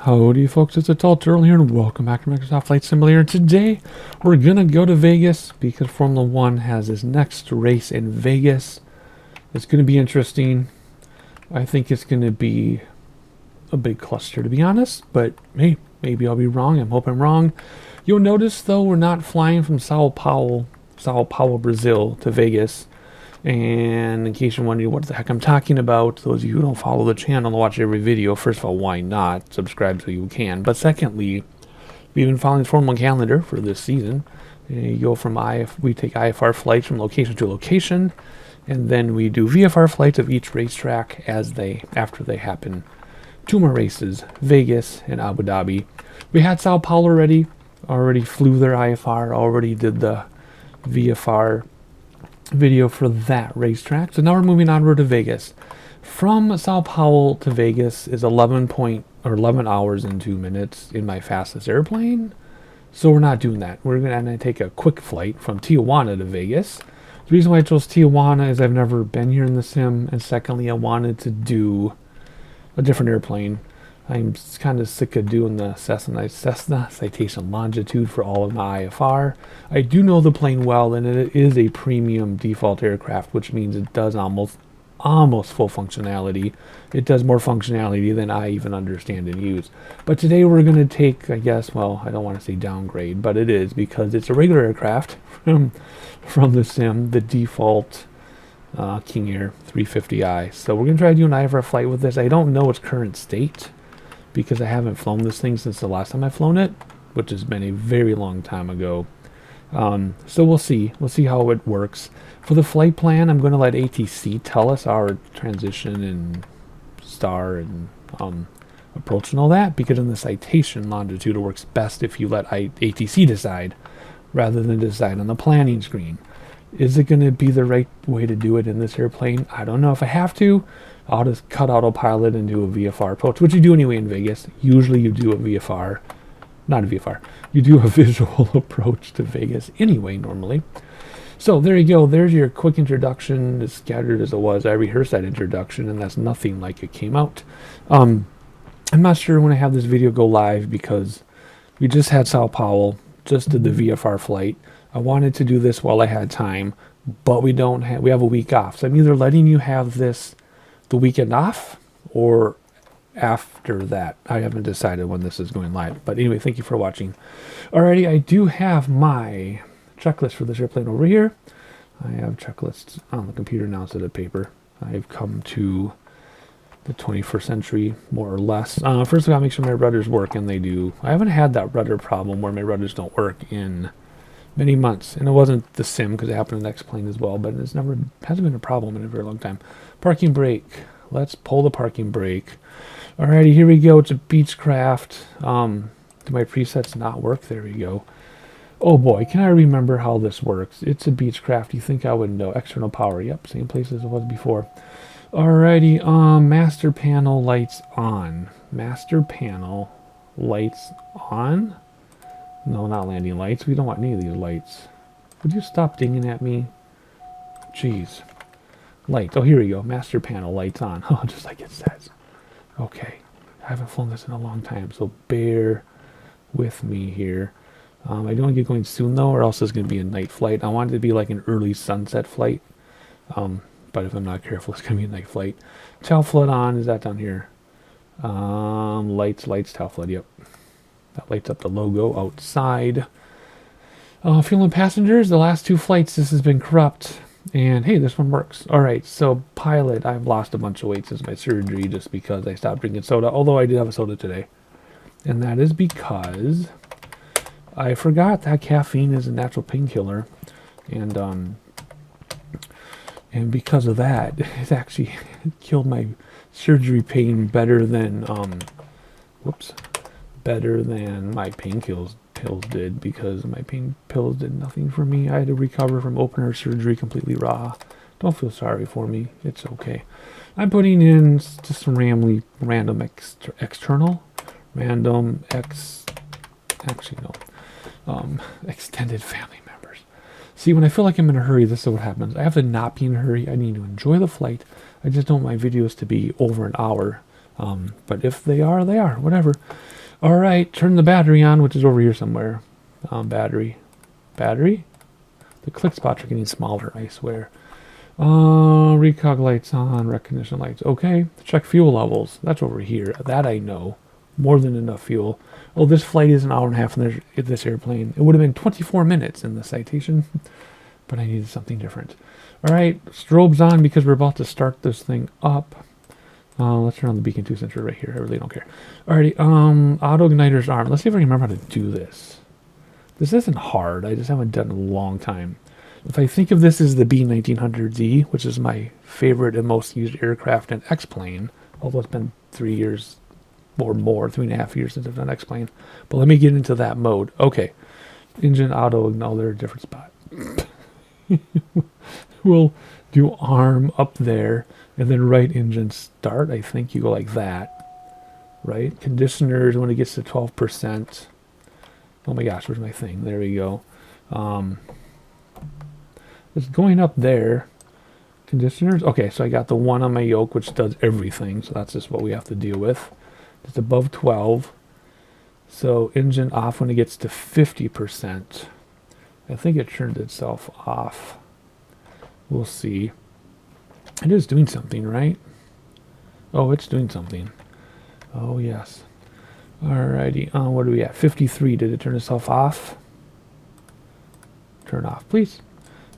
Howdy folks, it's Adult Earl here and welcome back to Microsoft Flight Simulator. Today we're gonna go to Vegas because Formula One has its next race in Vegas. It's gonna be interesting. I think it's gonna be a big cluster to be honest, but hey, maybe I'll be wrong. I'm hoping I'm wrong. You'll notice though we're not flying from Sao Paulo, Brazil to Vegas. And in case you're wondering what the heck I'm talking about, those of you who don't follow the channel and watch every video, first of all, why not? Subscribe so you can. But secondly, we've been following the Formula 1 calendar for this season. You go from we take IFR flights from location to location, and then we do VFR flights of each racetrack after they happen. 2 more races, Vegas and Abu Dhabi. We had Sao Paulo already flew their IFR, already did the VFR video for that racetrack. So now we're moving onward to Vegas. From Sao Paulo to Vegas is 11 hours and 2 minutes in my fastest airplane. So we're not doing that. We're going to take a quick flight from Tijuana to Vegas. The reason why I chose Tijuana is I've never been here in the sim, and secondly I wanted to do a different airplane. I'm kind of sick of doing the Cessna Citation Longitude for all of my IFR. I do know the plane well, and it is a premium default aircraft, which means it does almost full functionality. It does more functionality than I even understand and use. But today we're going to take, I guess, well, I don't want to say downgrade, but it is because it's a regular aircraft from the sim, the default King Air 350i. So we're going to try to do an IFR flight with this. I don't know its current state, because I haven't flown this thing since the last time I've flown it, which has been a very long time ago. So we'll see how it works. For the flight plan, I'm going to let ATC tell us our transition and star and approach and all that, because in the citation longitude it works best if you let ATC decide rather than decide on the planning screen. Is it going to be the right way to do it in this airplane? I don't know. If I have to, I'll just cut autopilot and do a VFR approach, which you do anyway in Vegas. Usually you do a VFR, not a VFR. You do a visual approach to Vegas anyway, normally. So there you go. There's your quick introduction, as scattered as it was. I rehearsed that introduction, and that's nothing like it came out. I'm not sure when I have this video go live because we just had Sao Paulo, just did the VFR flight. I wanted to do this while I had time, but we have a week off. So I'm either letting you have this the weekend off or after that. I haven't decided when this is going live. But anyway, thank you for watching. Alrighty, I do have my checklist for this airplane over here. I have checklists on the computer now instead of paper. I've come to the 21st century, more or less. First, I gotta make sure my rudders work, and they do. I haven't had that rudder problem where my rudders don't work in many months, and it wasn't the sim because it happened in the next plane as well, but hasn't been a problem in a very long time. Parking brake. Let's pull the parking brake. Alrighty, here we go. It's a Beechcraft. Do my presets not work? There we go. Oh boy, can I remember how this works? It's a Beechcraft. You think I would know. External power. Yep, same place as it was before. Alrighty, master panel lights on. Master panel lights on? No, not landing lights. We don't want any of these lights. Would you stop dinging at me? Jeez. Lights. Oh, here we go. Master panel lights on. Oh, just like it says. Okay. I haven't flown this in a long time, so bear with me here. I don't want to get going soon, though, or else it's going to be a night flight. I want it to be like an early sunset flight. But if I'm not careful, it's going to be a night flight. Tail flood on. Is that down here? Lights, tail flood. Yep. That lights up the logo outside. Fuel and passengers, the last 2 flights, this has been corrupt. And hey, this one works. Alright, so pilot, I've lost a bunch of weight since my surgery just because I stopped drinking soda. Although I did have a soda today. And that is because I forgot that caffeine is a natural painkiller. And because of that, it actually killed my surgery pain better than my pain pills did, because my pain pills did nothing for me. I had to recover from open heart surgery completely raw. Don't feel sorry for me. It's okay. I'm putting in just some random extended family members. See, when I feel like I'm in a hurry, this is what happens. I have to not be in a hurry. I need to enjoy the flight. I just don't want my videos to be over an hour. But if they are, they are. Whatever. All right, turn the battery on, which is over here somewhere. Battery. The click spots are getting smaller, I swear. Recog lights on, recognition lights. Okay, check fuel levels. That's over here. That I know. More than enough fuel. Oh, this flight is an hour and a half in this airplane. It would have been 24 minutes in the citation, but I needed something different. All right, strobes on because we're about to start this thing up. Let's turn on the beacon 2 sensor right here. I really don't care. Alrighty, auto igniter's arm. Let's see if I can remember how to do this. This isn't hard. I just haven't done it in a long time. If I think of this as the B1900Z, which is my favorite and most used aircraft and X-plane, although it's been 3 years or more, 3.5 years since I've done X-plane. But let me get into that mode. Okay, engine auto. No, they're a different spot. We'll do arm up there. And then right engine start, I think you go like that, right? Conditioners when it gets to 12%. Oh my gosh, where's my thing? There we go. It's going up there. Conditioners. Okay, so I got the one on my yoke, which does everything. So that's just what we have to deal with. It's above 12. So engine off when it gets to 50%. I think it turned itself off. We'll see. It is doing something, right? Oh, it's doing something. Oh, yes. Alrighty. What are we at? 53. Did it turn itself off? Turn off, please.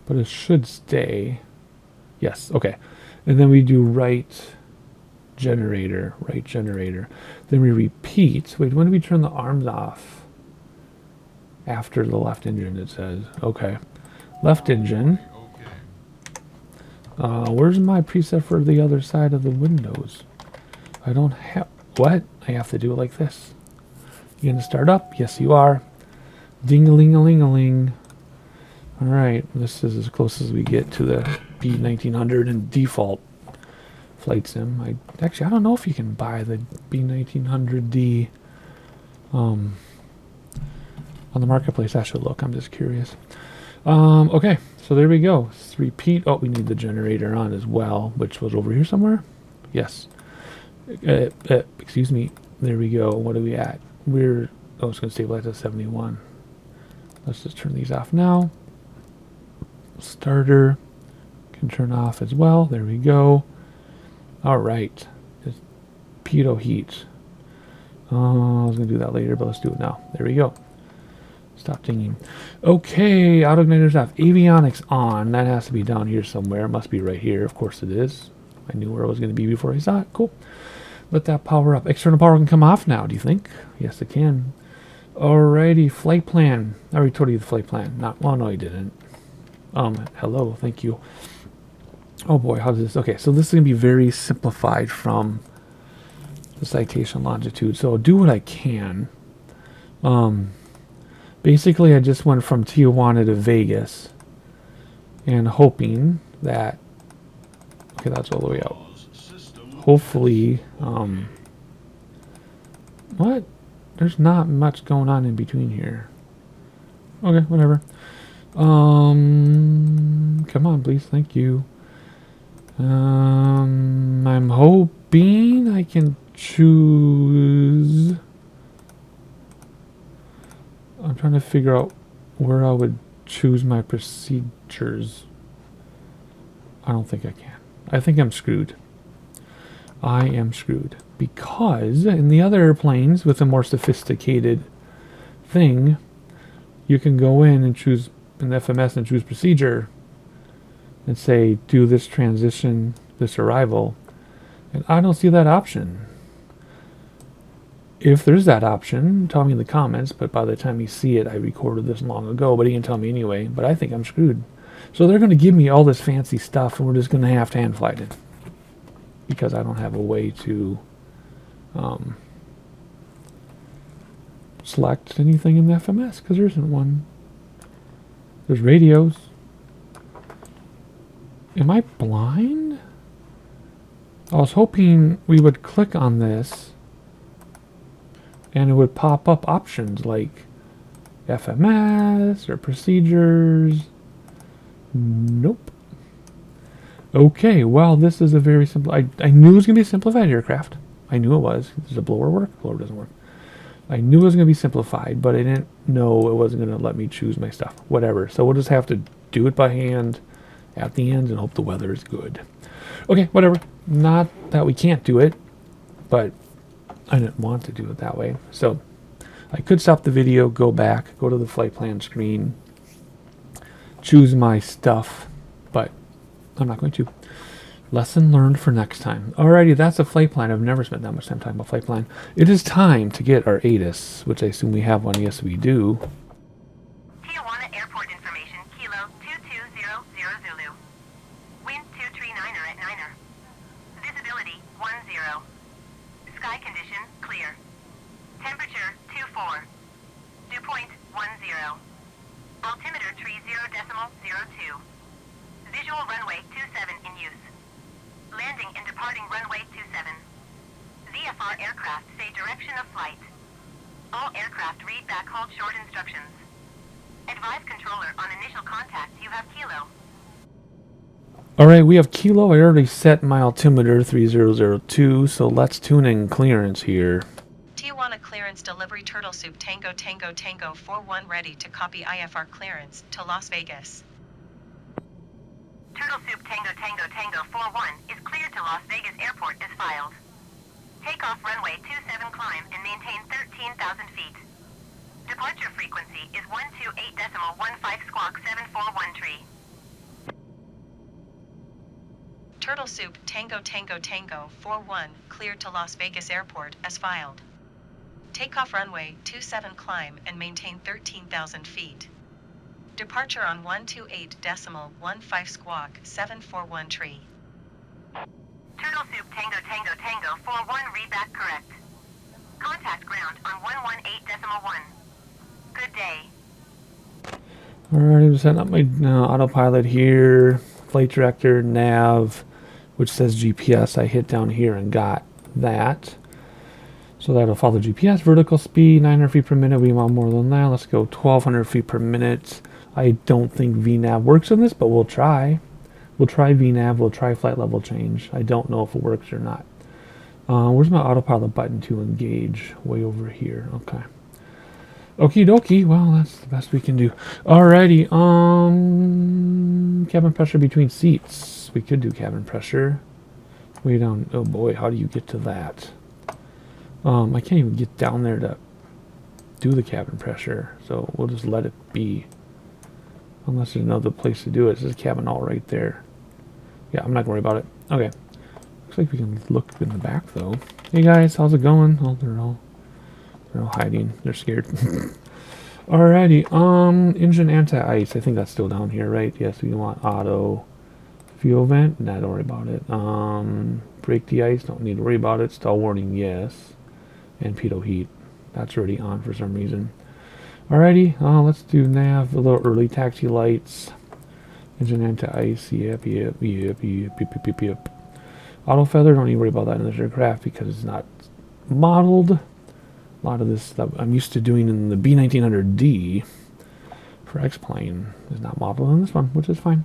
But it should stay. Yes, okay. And then we do right generator. Then we repeat. Wait, when do we turn the arms off? After the left engine, it says. Okay. Left engine. Where's my preset for the other side of the windows? I don't have... What? I have to do it like this. You gonna start up? Yes, you are. Ding-a-ling-a-ling-a-ling. Alright, this is as close as we get to the B1900 and default flight sim. Actually, I don't know if you can buy the B1900D on the marketplace. I should look. I'm just curious. Okay, so there we go. Let's repeat. Oh, we need the generator on as well, which was over here somewhere. Yes. Excuse me. There we go. What are we at? Oh, it's going to stabilize at 71. Let's just turn these off now. Starter can turn off as well. There we go. All right. Just pitot heat. I was going to do that later, but let's do it now. There we go. Stop dinging. Okay, auto igniter's off. Avionics on. That has to be down here somewhere. It must be right here. Of course it is. I knew where it was going to be before I saw it. Cool. Let that power up. External power can come off now, do you think? Yes, it can. Alrighty, flight plan. I already told you the flight plan. Well, no, I didn't. Hello, thank you. Oh boy, how's this? Okay, so this is going to be very simplified from the citation longitude. So I'll do what I can. Basically, I just went from Tijuana to Vegas and hoping that... Okay, that's all the way out. Hopefully... what? There's not much going on in between here. Okay, whatever. Come on, please. Thank you. I'm hoping I can choose... I'm trying to figure out where I would choose my procedures. I don't think I can. I think I'm screwed. I am screwed. Because in the other airplanes with a more sophisticated thing, you can go in and choose an FMS and choose procedure and say, do this transition, this arrival. And I don't see that option. If there's that option, tell me in the comments, but by the time you see it, I recorded this long ago, but he can tell me anyway, but I think I'm screwed. So they're going to give me all this fancy stuff, and we're just going to have to hand flight it. Because I don't have a way to select anything in the FMS, because there isn't one. There's radios. Am I blind? I was hoping we would click on this and it would pop up options like FMS or procedures. Nope. Okay, well, this is a very simple... I knew it was going to be a simplified aircraft. I knew it was. Does the blower work? Blower doesn't work. I knew it was going to be simplified, but I didn't know it wasn't going to let me choose my stuff. Whatever. So we'll just have to do it by hand at the end and hope the weather is good. Okay, whatever. Not that we can't do it, but I didn't want to do it that way. So I could stop the video, go back, go to the flight plan screen, choose my stuff, but I'm not going to. Lesson learned for next time. Alrighty, that's a flight plan. I've never spent that much time talking about flight plan. It is time to get our ATIS, which I assume we have one. Yes, we do. Tijuana Airport information, Kilo 2200 Zulu. Wind 239er at 9er. Visibility 10. Sky condition clear. Temperature 24. Dew point 10. Altimeter tree 0.02. Visual runway 27 in use. Landing and departing runway 27. IFR aircraft say direction of flight. All aircraft read back hold short instructions. Advise controller on initial contact you have Kilo. Alright, we have Kilo. I already set my altimeter 3002, so let's tune in clearance here. Tijuana clearance delivery Turtle Soup Tango Tango Tango 41 ready to copy IFR clearance to Las Vegas. Turtle Soup Tango Tango Tango 41 is cleared to Las Vegas Airport as filed. Takeoff runway 27 climb and maintain 13,000 feet. Departure frequency is 128.15 squawk 741 tree. Turtle Soup Tango Tango Tango 41 cleared to Las Vegas Airport as filed. Takeoff runway 27 climb and maintain 13,000 feet. Departure on 128.15 squawk 741 tree. Turtle Soup Tango Tango Tango 41 read back correct. Contact ground on 118.1. Good day. Alright, I'm setting up my autopilot here. Flight director, nav, which says GPS. I hit down here and got that. So that'll follow GPS. Vertical speed, 900 feet per minute. We want more than that. Let's go 1,200 feet per minute. I don't think VNAV works on this, but we'll try. We'll try VNAV. We'll try flight level change. I don't know if it works or not. Where's my autopilot button to engage? Way over here. Okay. Okie dokie. Well, that's the best we can do. Alrighty. Cabin pressure between seats. We could do cabin pressure. Way down. Oh boy, how do you get to that? I can't even get down there to do the cabin pressure, so we'll just let it be. Unless there's another place to do it. It says cabin all right there. Yeah, I'm not going to worry about it. Okay. Looks like we can look in the back though. Hey guys, how's it going? Oh, they're all hiding. They're scared. Alrighty. Engine anti-ice. I think that's still down here, right? Yes, we want auto fuel vent. Nah, don't worry about it. Brake de-ice. Don't need to worry about it. Stall warning, yes. And pitot heat. That's already on for some reason. Alrighty, let's do nav, a little early taxi lights. Engine anti-ice, yep. Auto feather, don't need to worry about that in this aircraft because it's not modeled. A lot of this stuff I'm used to doing in the B1900D for X-Plane is not modeled on this one, which is fine.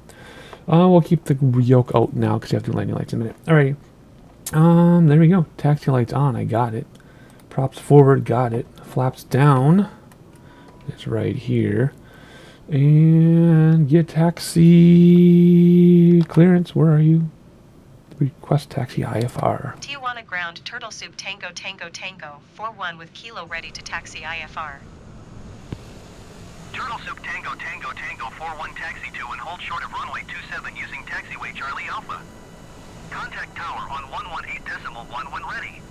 We'll keep the yoke out now because you have to do landing lights in a minute. Alrighty, there we go. Taxi lights on, I got it. Props forward, got it. Flaps down. It's right here. And get taxi clearance. Where are you? Request taxi IFR. Tijuana ground Turtle Soup Tango Tango Tango 41 with Kilo ready to taxi IFR. Turtle Soup Tango Tango Tango 41 taxi to and hold short of runway 27 using taxiway Charlie Alpha. Contact tower on 118.11 ready.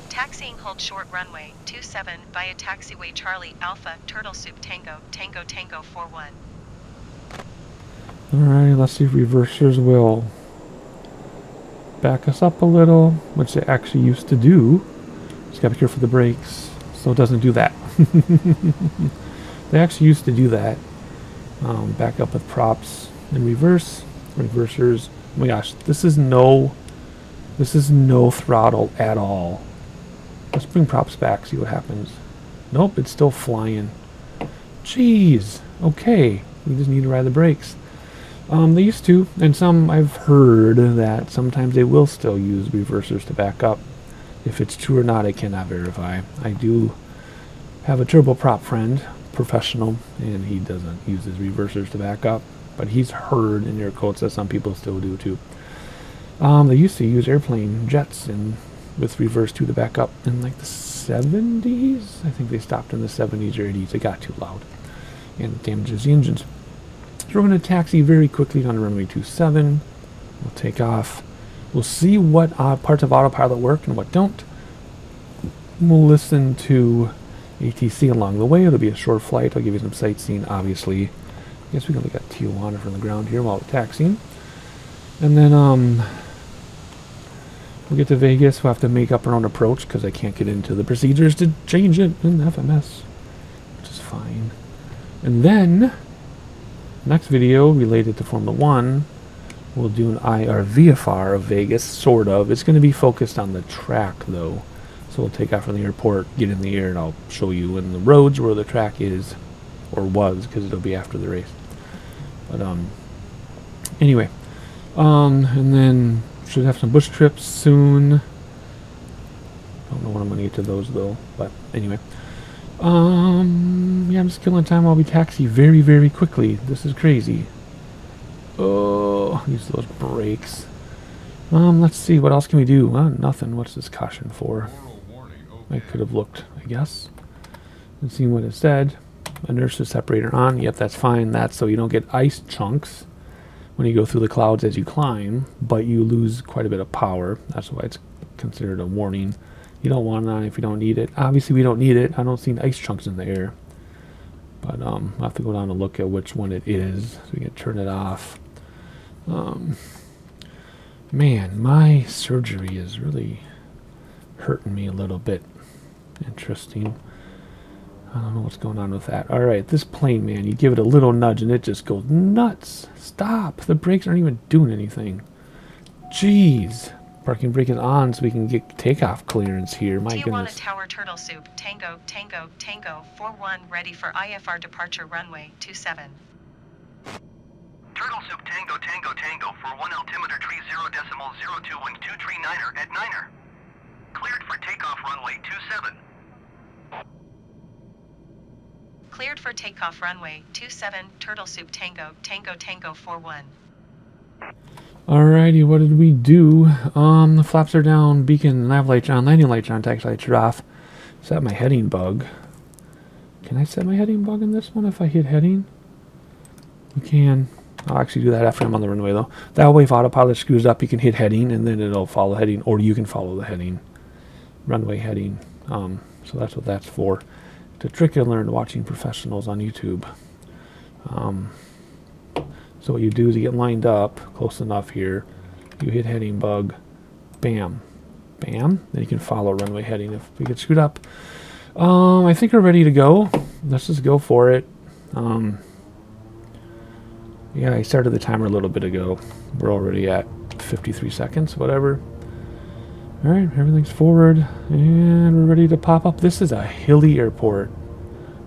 Taxiing hold short runway 27 via taxiway Charlie Alpha Turtle Soup Tango Tango Tango 41. Alright, let's see if reversers will back us up a little, which they actually used to do. Just gotta be careful for the brakes so it doesn't do that. They actually used to do that. Back up with props and reverse. Reversers. Oh my gosh, this is no throttle at all. Let's bring props back, see what happens. Nope, it's still flying. Jeez. Okay, we just need to ride the brakes. They used to, and some I've heard that sometimes they will still use reversers to back up. If it's true or not, I cannot verify. I do have a turboprop friend, professional, and he doesn't use his reversers to back up, but he's heard in air quotes that some people still do too. They used to use airplane jets and with reverse 2 to back up in like the 70s. I think they stopped in the 70s or 80s. It got too loud and it damages the engines. So we're going to taxi very quickly on runway 27. We'll take off. We'll see what parts of autopilot work and what don't. We'll listen to ATC along the way. It'll be a short flight. I'll give you some sightseeing, obviously. I guess we can look at Tijuana from the ground here while we're taxiing. And then we'll get to Vegas. We'll have to make up our own approach because I can't get into the procedures to change it in FMS, which is fine. And then, next video related to Formula 1, we'll do an IFR of Vegas, sort of. It's going to be focused on the track, though. So we'll take off from the airport, get in the air, and I'll show you in the roads where the track is, or was, because it'll be after the race. But, anyway. And then should have some bush trips soon. Don't know when I'm going to get to those, though. But, anyway. Yeah, I'm just killing time while we taxi very, very quickly. This is crazy. Oh, use those brakes. Let's see, what else can we do? Nothing. What's this caution for? I could have looked, I guess, and seen what it said. Inertia separator on. Yep, that's fine. That's so you don't get ice chunks when you go through the clouds as you climb, but you lose quite a bit of power. That's why it's considered a warning. You don't want it on if you don't need it. Obviously, we don't need it. I don't see ice chunks in the air. But I'll have to go down and look at which one it is so we can turn it off. Man, my surgery is really hurting me a little bit. Interesting. I don't know what's going on with that. Alright, this plane, man, you give it a little nudge and it just goes nuts. Stop. The brakes aren't even doing anything. Jeez. Parking brake is on so we can get takeoff clearance here. My Tijuana goodness. Tower Turtle Soup, Tango, Tango, Tango, 41, ready for IFR departure runway 27. Turtle Soup Tango Tango Tango for 1 altimeter tree 0.02 wind 239er at 9er. Cleared for takeoff runway 27. Cleared for takeoff runway 27, Turtle Soup Tango, Tango Tango 41. Alrighty, what did we do? The flaps are down, beacon, nav lights on, landing lights on, taxi lights are off. Set my heading bug. Can I set my heading bug in this one if I hit heading? You can. I'll actually do that after I'm on the runway, though. That way, if autopilot screws up, you can hit heading, and then it'll follow heading, or you can follow the heading. Runway heading. So that's what that's for. It's a trick I learned watching professionals on YouTube. So what you do is you get lined up close enough here. You hit heading bug. Bam. Bam. Then you can follow runway heading if we get screwed up. I think we're ready to go. Let's just go for it. Yeah, I started the timer a little bit ago. We're already at 53 seconds, whatever. Alright, everything's forward. And we're ready to pop up. This is a hilly airport.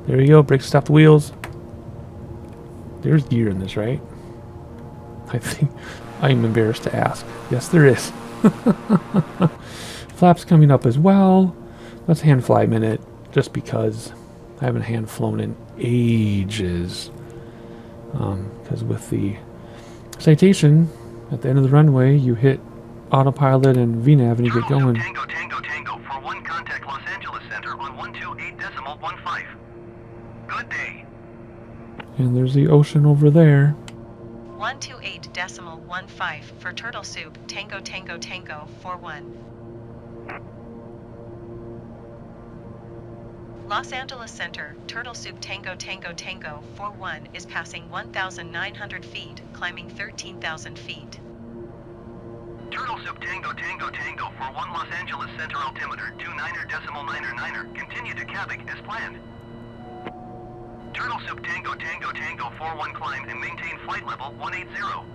There you go. Brakes, stop the wheels. There's gear in this, right? I think I'm embarrassed to ask. Yes, there is. Flaps coming up as well. Let's hand fly a minute, just because I haven't hand flown in ages. Because with the citation at the end of the runway, you hit autopilot and VNAV and you get going. Tango Tango Tango for 1 contact Los Angeles Center on 128.15. Good day. And there's the ocean over there. 128.15 for Turtle Soup, Tango Tango Tango 41. Los Angeles Center, Turtle Soup Tango Tango Tango 41 is passing 1,900 feet, climbing 13,000 feet. Turtle Soup Tango Tango Tango for 1 Los Angeles Center altimeter 29er.999er. Continue to Kavik as planned. Turtle Soup Tango Tango Tango 41 climb and maintain flight level 180.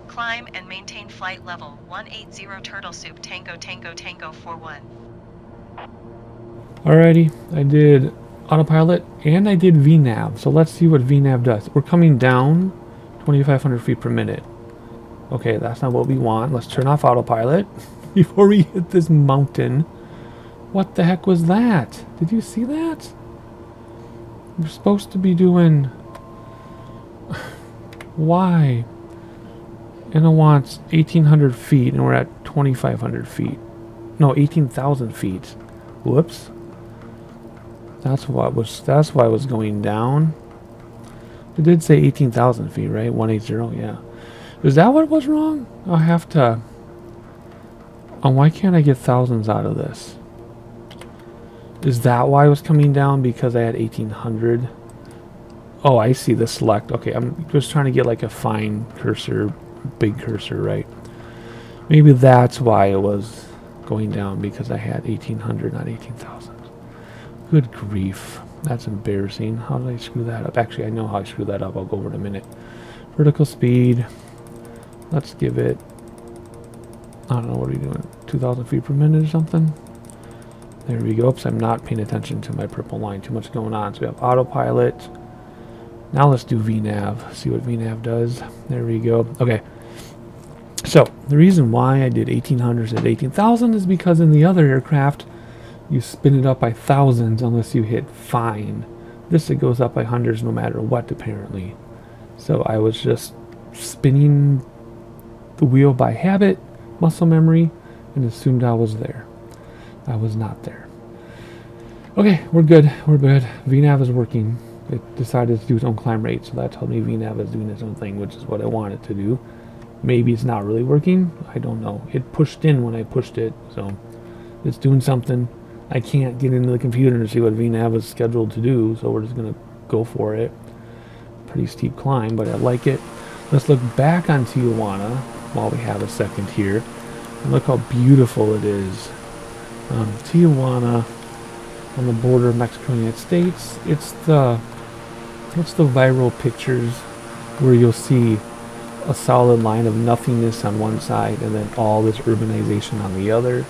Climb and maintain flight level 180 Turtle Soup Tango Tango Tango 41. Alrighty, I did autopilot, and I did VNAV. So let's see what VNAV does. We're coming down 2,500 feet per minute. Okay, that's not what we want. Let's turn off autopilot before we hit this mountain. What the heck was that? Did you see that? We're supposed to be doing... Why? And it wants 1,800 feet, and we're at 2,500 feet. No, 18,000 feet. Whoops. That's why it was going down. It did say 18,000 feet, right? 180, yeah. Is that what was wrong? I'll have to... Oh, why can't I get thousands out of this? Is that why it was coming down? Because I had 1,800? Oh, I see the select. Okay, I'm just trying to get like a fine cursor, big cursor, right? Maybe that's why it was going down, because I had 1,800, not 18,000. Good grief. That's embarrassing. How did I screw that up? Actually, I know how I screwed that up. I'll go over in a minute. Vertical speed. Let's give it... I don't know, what are we doing? 2,000 feet per minute or something? There we go. Oops, I'm not paying attention to my purple line. Too much going on. So we have autopilot. Now let's do VNAV. See what VNAV does. There we go. Okay. So the reason why I did 1,800 at 18,000 is because in the other aircraft, you spin it up by thousands unless you hit fine. This, it goes up by hundreds no matter what, apparently. So I was just spinning the wheel by habit, muscle memory, and assumed I was there. I was not there. Okay, we're good. We're good. VNAV is working. It decided to do its own climb rate, so that told me VNAV is doing its own thing, which is what I want it to do. Maybe it's not really working. I don't know. It pushed in when I pushed it, so it's doing something. I can't get into the computer to see what VNAV is scheduled to do, so we're just going to go for it. Pretty steep climb, but I like it. Let's look back on Tijuana while we have a second here. And look how beautiful it is. Tijuana on the border of Mexico and the United States. It's the viral pictures where you'll see a solid line of nothingness on one side and then all this urbanization on the other.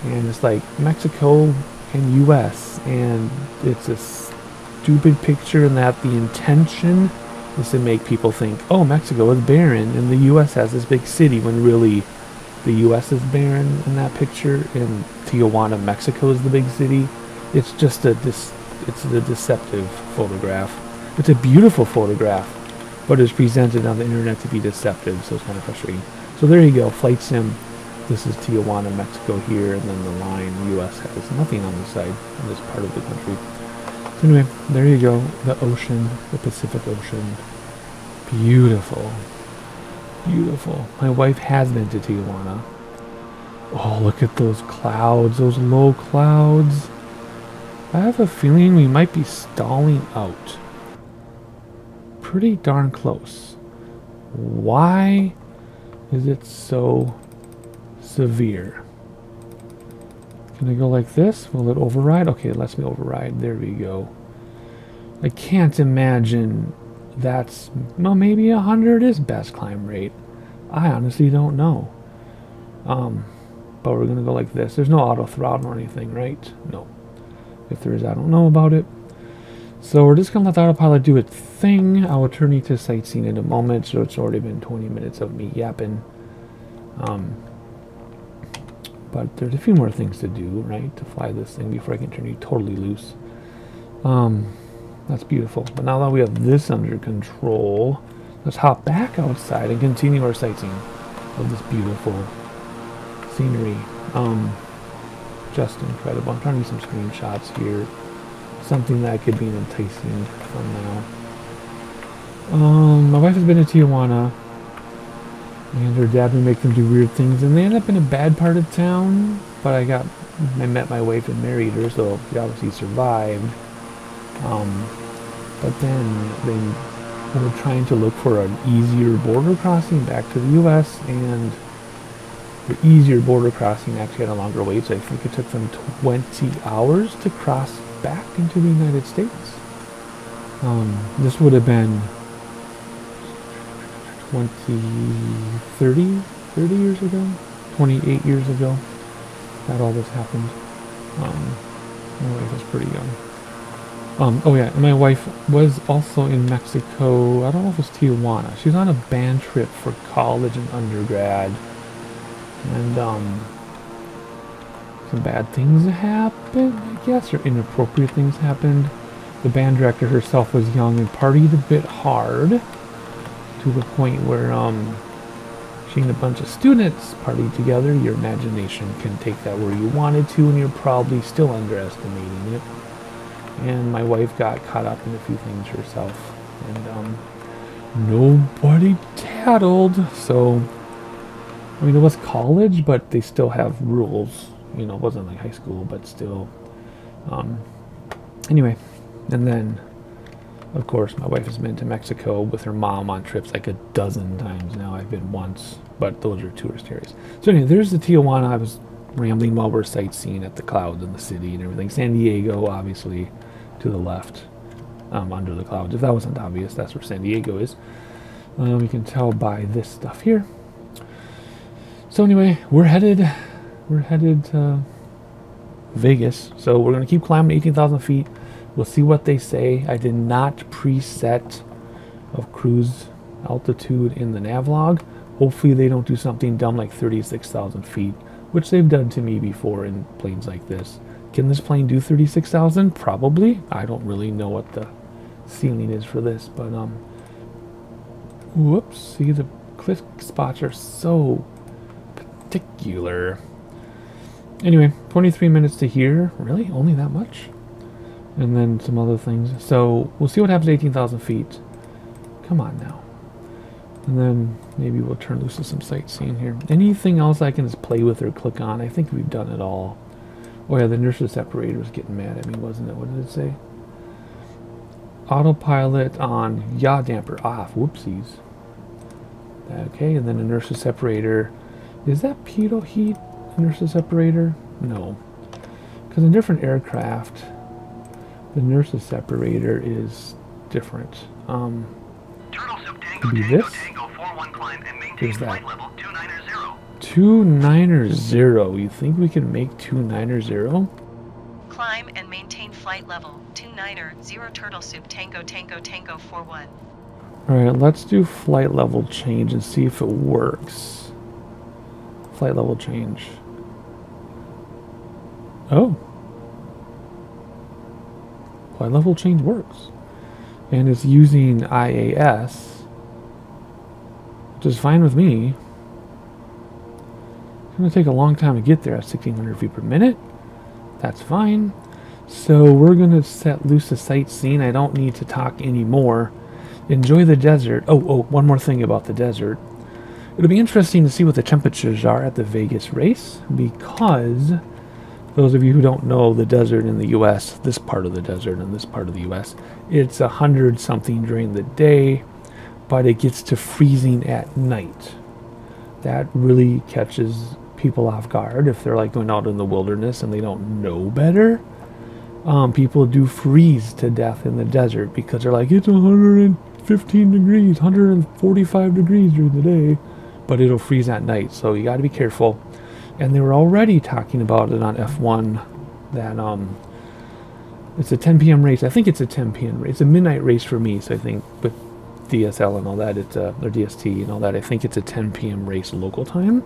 And it's like Mexico and US, and it's a stupid picture in that the intention is to make people think, oh, Mexico is barren and the US has this big city, when really the US is barren in that picture and Tijuana, Mexico is the big city. It's just it's a deceptive photograph. It's a beautiful photograph, but it's presented on the internet to be deceptive, so it's kind of frustrating. So there you go, flight sim. This is Tijuana, Mexico here, and then the line US has nothing on the side in this part of the country. So anyway, there you go, the ocean, the Pacific Ocean. Beautiful. Beautiful. My wife has been to Tijuana. Oh, look at those clouds, those low clouds. I have a feeling we might be stalling out. Pretty darn close. Why is it so severe? Can I go like this? Will it override? Okay, it lets me override. There we go. I can't imagine that's... Well, maybe 100 is best climb rate. I honestly don't know. But we're going to go like this. There's no auto throttle or anything, right? No. If there is, I don't know about it. So we're just going to let the autopilot do its thing. I will turn you to sightseeing in a moment. So it's already been 20 minutes of me yapping. But there's a few more things to do, right? To fly this thing before I can turn you totally loose. That's beautiful. But now that we have this under control, let's hop back outside and continue our sightseeing of this beautiful scenery. Just incredible. I'm trying to get some screenshots here. Something that could be an enticing thumbnail. My wife has been to Tijuana, and her dad would make them do weird things, and they end up in a bad part of town. But I met my wife and married her, so she obviously survived. But then they were trying to look for an easier border crossing back to the U.S., and the easier border crossing actually had a longer wait, so I think it took them 20 hours to cross back into the United States. This would have been 30 years ago, 28 years ago that all this happened. My wife was pretty young. Oh yeah, and my wife was also in Mexico. I don't know if it was Tijuana. She was on a band trip for college and undergrad. And, some bad things happened, I guess, or inappropriate things happened. The band director herself was young and partied a bit hard to the point where, she and a bunch of students partied together. Your imagination can take that where you wanted to, and you're probably still underestimating it. And my wife got caught up in a few things herself, and nobody tattled. So, I mean, it was college, but they still have rules. You know, it wasn't like high school, but still. Anyway, and then, of course, my wife has been to Mexico with her mom on trips like a dozen times now. I've been once, but those are tourist areas. So anyway, there's the Tijuana. I was rambling while we're sightseeing at the clouds and the city and everything. San Diego, obviously, to the left, under the clouds. If that wasn't obvious, that's where San Diego is. You can tell by this stuff here. So anyway, we're headed to Vegas. So we're going to keep climbing 18,000 feet. We'll see what they say. I did not preset of cruise altitude in the navlog. Hopefully they don't do something dumb like 36,000 feet, which they've done to me before in planes like this. Can this plane do 36,000? Probably. I don't really know what the ceiling is for this, but whoops, see, the cliff spots are so particular. Anyway, 23 minutes to here. Really? Only that much? And then some other things. So we'll see what happens at 18,000 feet. Come on now. And then maybe we'll turn loose to some sightseeing here. Anything else I can just play with or click on? I think we've done it all. Oh yeah, the inertia separator was getting mad at me, wasn't it? What did it say? Autopilot on yaw damper off. Whoopsies. Okay, and then inertia separator. Is that pitot heat inertia separator? No. Because in different aircraft, the inertia separator is different. Could be this? Here's that. 290. You think we can make 290? Climb and maintain flight level 290 turtle soup tango tango tango 41. Alright, let's do flight level change and see if it works. Flight level change. Oh. Flight level change works. And it's using IAS, which is fine with me. It's going to take a long time to get there at 1,600 feet per minute. That's fine. So we're going to set loose to sightseeing. I don't need to talk anymore. Enjoy the desert. Oh, one more thing about the desert. It'll be interesting to see what the temperatures are at the Vegas race, because those of you who don't know the desert in the U.S., this part of the desert and this part of the U.S., it's 100 something during the day, but it gets to freezing at night. That really catches people off guard if they're like going out in the wilderness and they don't know better. People do freeze to death in the desert because they're like, it's 115 degrees, 145 degrees during the day, but it'll freeze at night, so you got to be careful. And they were already talking about it on F1 that it's a 10 p.m. race. I think it's a 10 p.m. race. It's a midnight race for me, so I think with DSL and all that, it's or DST and all that, I think it's a 10 p.m. race local time.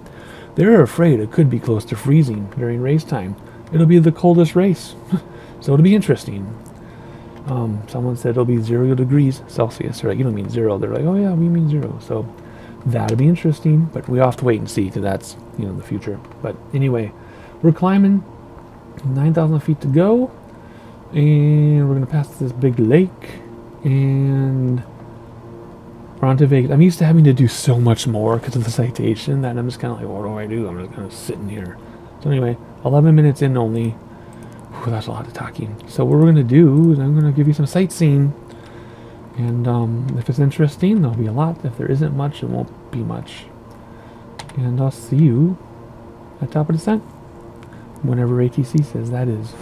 They're afraid it could be close to freezing during race time. It'll be the coldest race, so it'll be interesting. Someone said it'll be 0 degrees Celsius. They're like, you don't mean 0. They're like, oh yeah, we mean 0. So that'll be interesting, but we have to wait and see because that's, you know, the future. But anyway, we're climbing 9,000 feet to go, and we're going to pass this big lake, and we're on to Vegas. I'm used to having to do so much more because of the citation that I'm just kind of like, what do I do? I'm just kind of sitting here. So anyway, 11 minutes in only. Whew, that's a lot of talking. So what we're going to do is I'm going to give you some sightseeing. And if it's interesting, there'll be a lot. If there isn't much, it won't be much. And I'll see you at top of descent, whenever ATC says that is.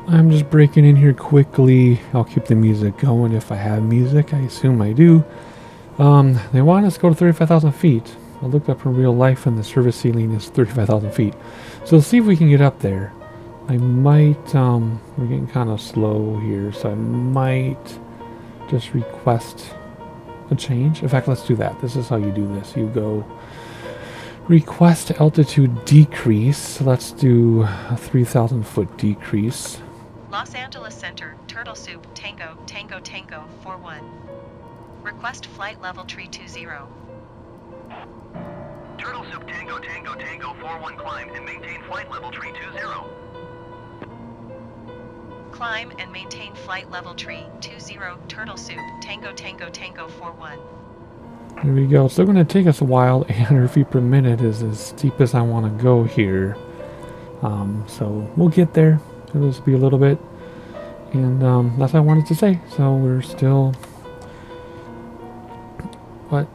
I'm just breaking in here quickly. I'll keep the music going if I have music. I assume I do. They want us to go to 35,000 feet. I looked up in real life and the service ceiling is 35,000 feet. So let's see if we can get up there. I might, we're getting kind of slow here, so I might just request a change. In fact, let's do that. This is how you do this. You go request altitude decrease. Let's do a 3,000 foot decrease. Los Angeles Center, Turtle Soup, Tango, Tango, Tango, 41. Request flight level tree 20. Turtle Soup Tango Tango Tango 41 climb and maintain flight level tree 20. Climb and maintain flight level tree 20. Turtle Soup, Tango, Tango, Tango, 41. There we go. It's still going to take us a while. 800 feet per minute is as steep as I want to go here. So we'll get there. It'll just be a little bit. And that's what I wanted to say. So we're still... What?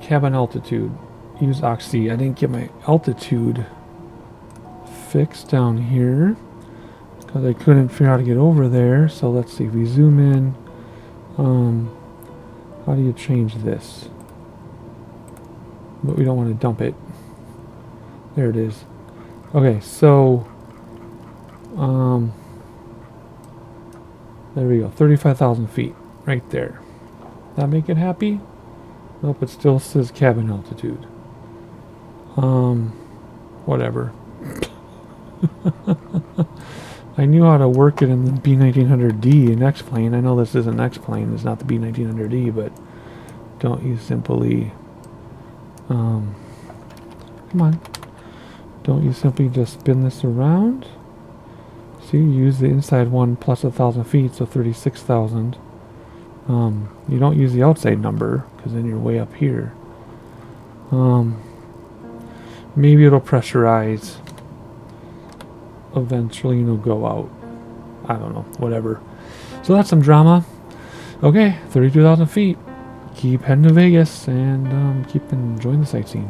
Cabin altitude. Use Oxy. I didn't get my altitude fixed down here because I couldn't figure out how to get over there. So let's see. If we zoom in, how do you change this? But we don't want to dump it. There it is. Okay, so there we go. 35,000 feet right there. That make it happy? Nope, it still says cabin altitude. Whatever. I knew how to work it in the B1900D in X-Plane. I know this isn't X-Plane, it's not the B1900D, but don't you simply, come on. Don't you simply just spin this around? See, you use the inside one plus 1,000 feet, so 36,000. You don't use the outside number, because then you're way up here. Maybe it'll pressurize. Eventually, it'll go out. I don't know, whatever. So that's some drama. Okay, 32,000 feet. Keep heading to Vegas and keep enjoying the sightseeing.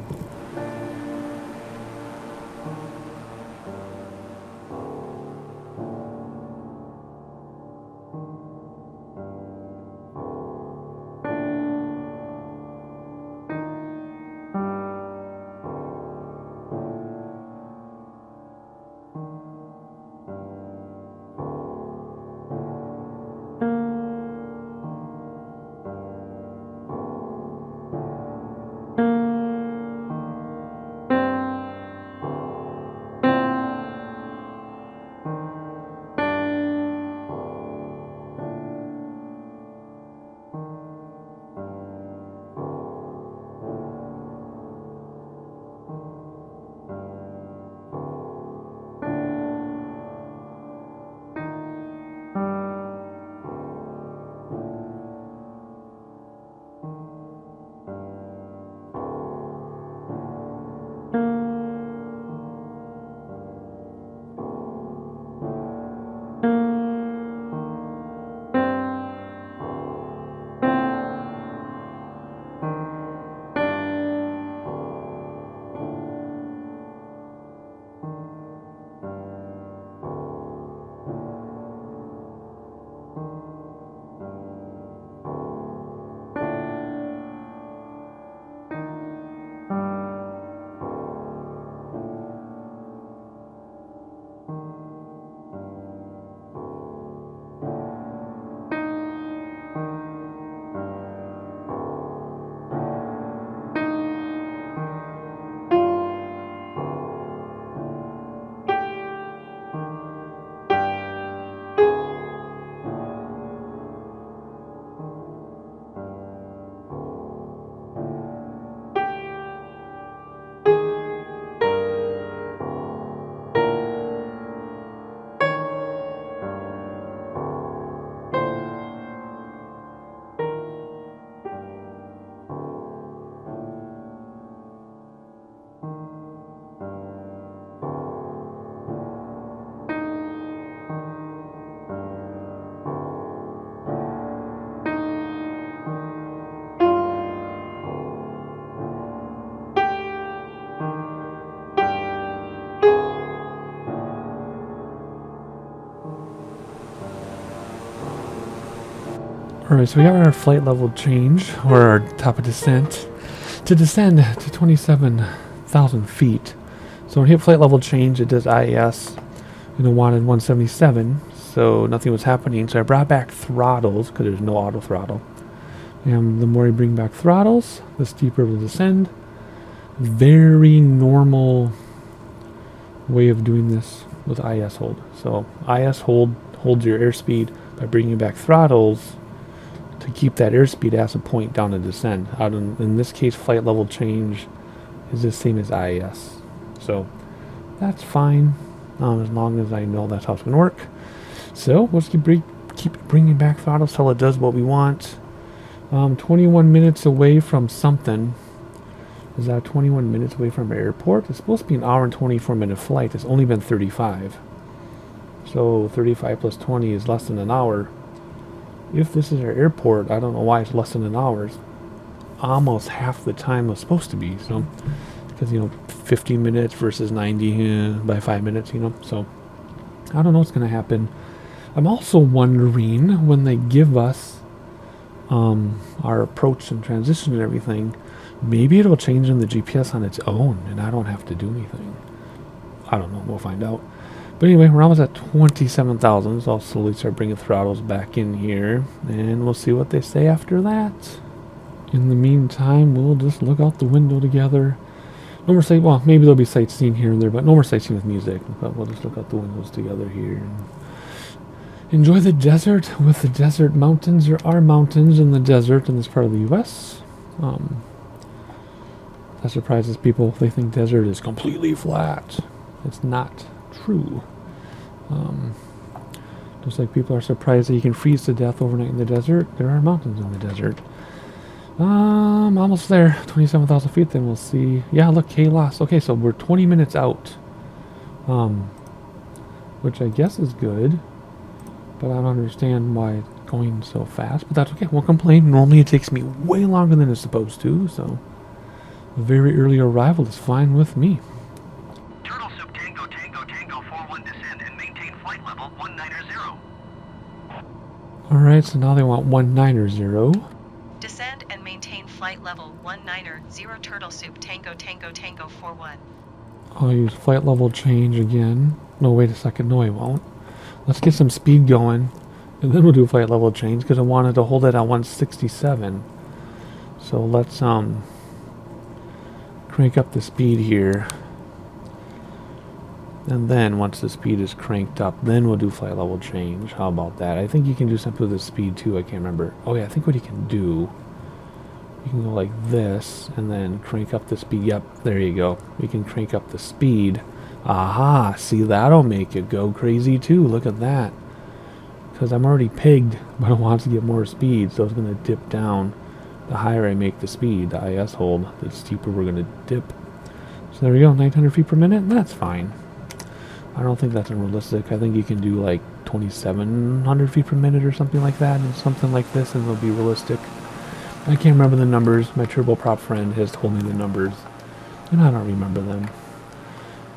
Alright, so we got our flight level change, or our top of descent, to descend to 27,000 feet. So when we hit flight level change, it does IAS, wanted 177, so nothing was happening. So I brought back throttles, because there's no auto throttle. And the more you bring back throttles, the steeper it will descend. Very normal way of doing this with IS hold. So IS hold holds your airspeed by bringing back throttles to keep that airspeed as a point down to descend. In this case, flight level change is the same as IS. So that's fine, as long as I know that's how it's going to work. So let's keep bringing back throttles till it does what we want. 21 minutes away from something. Is that 21 minutes away from an airport? It's supposed to be an hour and 24-minute flight. It's only been 35. So 35 plus 20 is less than an hour. If this is our airport, I don't know why it's less than an hour. It's almost half the time it's supposed to be. So, because 50 minutes versus 90 by 5 minutes. So I don't know what's going to happen. I'm also wondering when they give us our approach and transition and everything, maybe it'll change in the GPS on its own and I don't have to do anything. I don't know. We'll find out. But anyway, we're almost at 27,000, so I'll slowly start bringing throttles back in here, and we'll see what they say after that. In the meantime, we'll just look out the window together. No more sight. Well, maybe there'll be sightseeing here and there, but no more sightseeing with music. But we'll just look out the windows together here. And enjoy the desert with the desert mountains. There are mountains in the desert in this part of the U.S. That surprises people. They think desert is completely flat. It's not true. Just like people are surprised that you can freeze to death overnight in the desert, there are mountains in the desert. Almost there. 27,000 feet. Then we'll see. Yeah, look, KLAS. Okay, so we're 20 minutes out. Which I guess is good. But I don't understand why it's going so fast. But that's okay. Won't complain. Normally it takes me way longer than it's supposed to. So a very early arrival is fine with me. Turtle Soup Tango Tango Tango 41 descend and maintain flight level 190. Alright, so now they want 190. Descend and maintain flight level 190 Turtle Soup Tango Tango Tango 41. I'll use flight level change again. No, wait a second. No, I won't. Let's get some speed going, and then we'll do flight level change, because I wanted to hold it at 167. So let's crank up the speed here. And then once the speed is cranked up, then we'll do flight level change. How about that? I think you can do something with the speed too. I can't remember. Oh yeah, I think what you can do, you can go like this and then crank up the speed. Yep, there you go. We can crank up the speed. Aha, see, that'll make it go crazy too. Look at that. Because I'm already pegged, but I want to get more speed, so it's going to dip down. The higher I make the speed, the IS hold, the steeper we're going to dip. So there we go, 900 feet per minute. That's fine. I don't think that's unrealistic. I think you can do like 2,700 feet per minute or something like that, and something like this, and it'll be realistic. I can't remember the numbers. My turboprop friend has told me the numbers, and I don't remember them.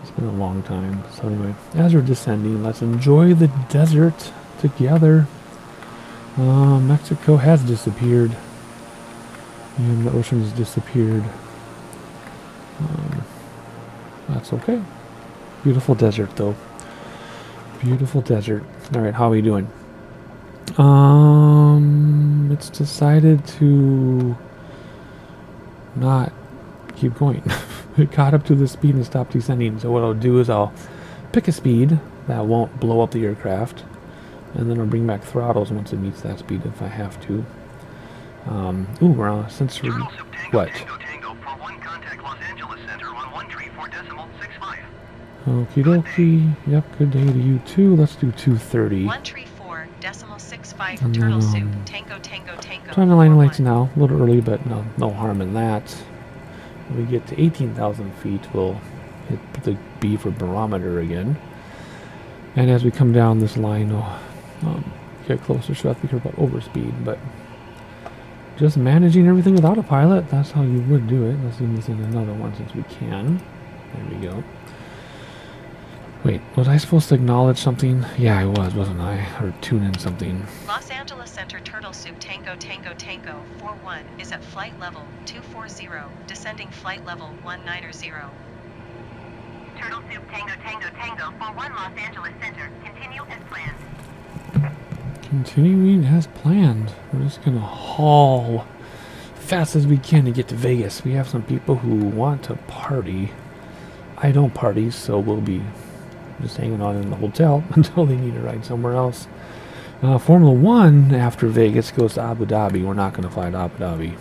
It's been a long time. So anyway, as we're descending, let's enjoy the desert together. Mexico has disappeared, and the ocean has disappeared. That's okay. Beautiful desert, though. Beautiful desert. All right, how are we doing? It's decided to not keep going. It caught up to the speed and stopped descending. So what I'll do is I'll pick a speed that won't blow up the aircraft, and then I'll bring back throttles once it meets that speed if I have to. We're on since we're what? Okie dokie. Yep, good day to you too. Let's do 230. 134.65 Turtle Soup Tango Tango Tango. Trying to line the lights now. A little early, but no harm in that. When we get to 18,000 feet, we'll hit the B for barometer again. And as we come down this line, we'll get closer, so I have to be careful about overspeed. But just managing everything without a pilot, that's how you would do it. Let's do this in another one since we can. There we go. Wait, was I supposed to acknowledge something? Yeah, I was, wasn't I? Or tune in something. Los Angeles Center Turtle Soup Tango Tango Tango 41 is at flight level 240, descending flight level 190. Turtle Soup Tango Tango Tango 41 Los Angeles Center. Continue as planned. Continuing as planned. We're just gonna haul fast as we can to get to Vegas. We have some people who want to party. I don't party, so we'll be just hanging on in the hotel until they need to ride somewhere else. Formula One after Vegas goes to Abu Dhabi. We're not going to fly to Abu Dhabi.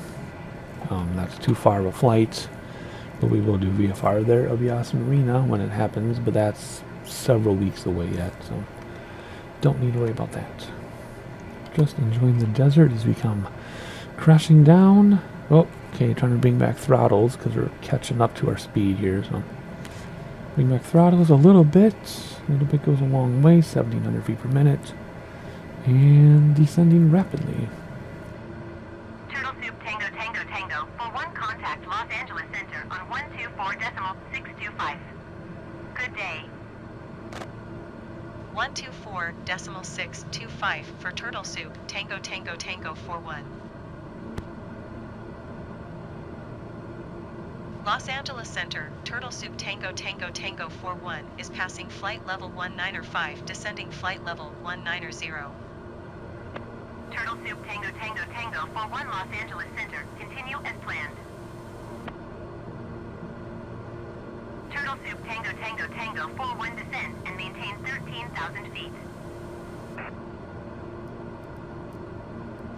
That's too far of a flight, but we will do VFR there. It'll be awesome arena when it happens, but that's several weeks away yet, so don't need to worry about that. Just enjoying the desert as we come crashing down. Oh, okay, trying to bring back throttles because we're catching up to our speed here, so bring back throttles a little bit. A little bit goes a long way, 1,700 feet per minute. And descending rapidly. Turtle Soup Tango Tango Tango 41 contact Los Angeles Center on 124.625. Good day. 124.625 for Turtle Soup Tango Tango Tango 41. Los Angeles Center Turtle Soup Tango Tango Tango 41 is passing flight level 195, descending flight level 190. Turtle Soup Tango Tango Tango 41 Los Angeles Center. Continue as planned. Turtle Soup Tango Tango Tango 41 descend and maintain 13,000 feet.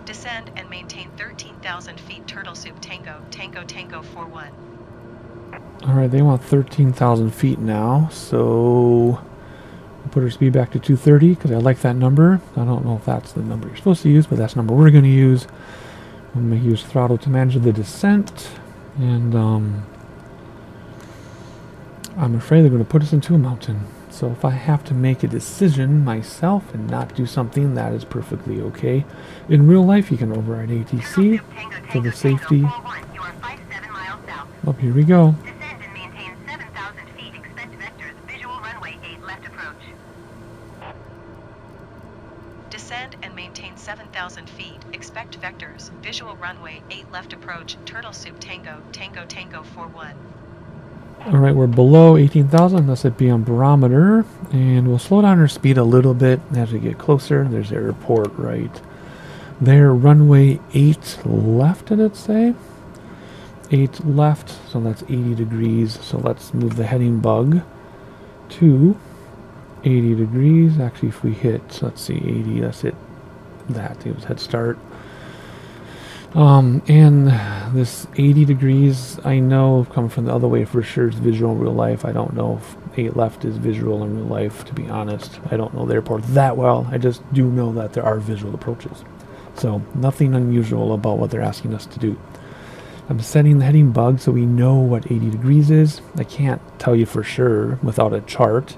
Descend and maintain 13,000 feet. Turtle Soup Tango Tango Tango 41. Alright, they want 13,000 feet now, so we'll put our speed back to 230 because I like that number. I don't know if that's the number you're supposed to use, but that's the number we're going to use. I'm going to use throttle to manage the descent, and I'm afraid they're going to put us into a mountain. So if I have to make a decision myself and not do something, that is perfectly okay. In real life, you can override ATC for the safety. You are 57 miles south. Oh, here we go. Descend and maintain 7,000 feet. Expect vectors. Visual runway 8 left approach. Descend and maintain 7,000 feet. Expect vectors. Visual runway 8 left approach. Turtle Soup Tango Tango Tango 41. Alright, we're below 18,000. Let's it be on barometer. And we'll slow down our speed a little bit as we get closer. There's the airport right there. Runway 8 left, did it say? 8 left, so that's 80 degrees. So let's move the heading bug to 80 degrees. Actually, if we hit, let's see, 80, let's hit that. It was head start. And this 80 degrees, I know coming from the other way for sure is visual in real life. I don't know if 8 left is visual in real life, to be honest. I don't know the airport that well. I just do know that there are visual approaches. So nothing unusual about what they're asking us to do. I'm setting the heading bug so we know what 80 degrees is. I can't tell you for sure without a chart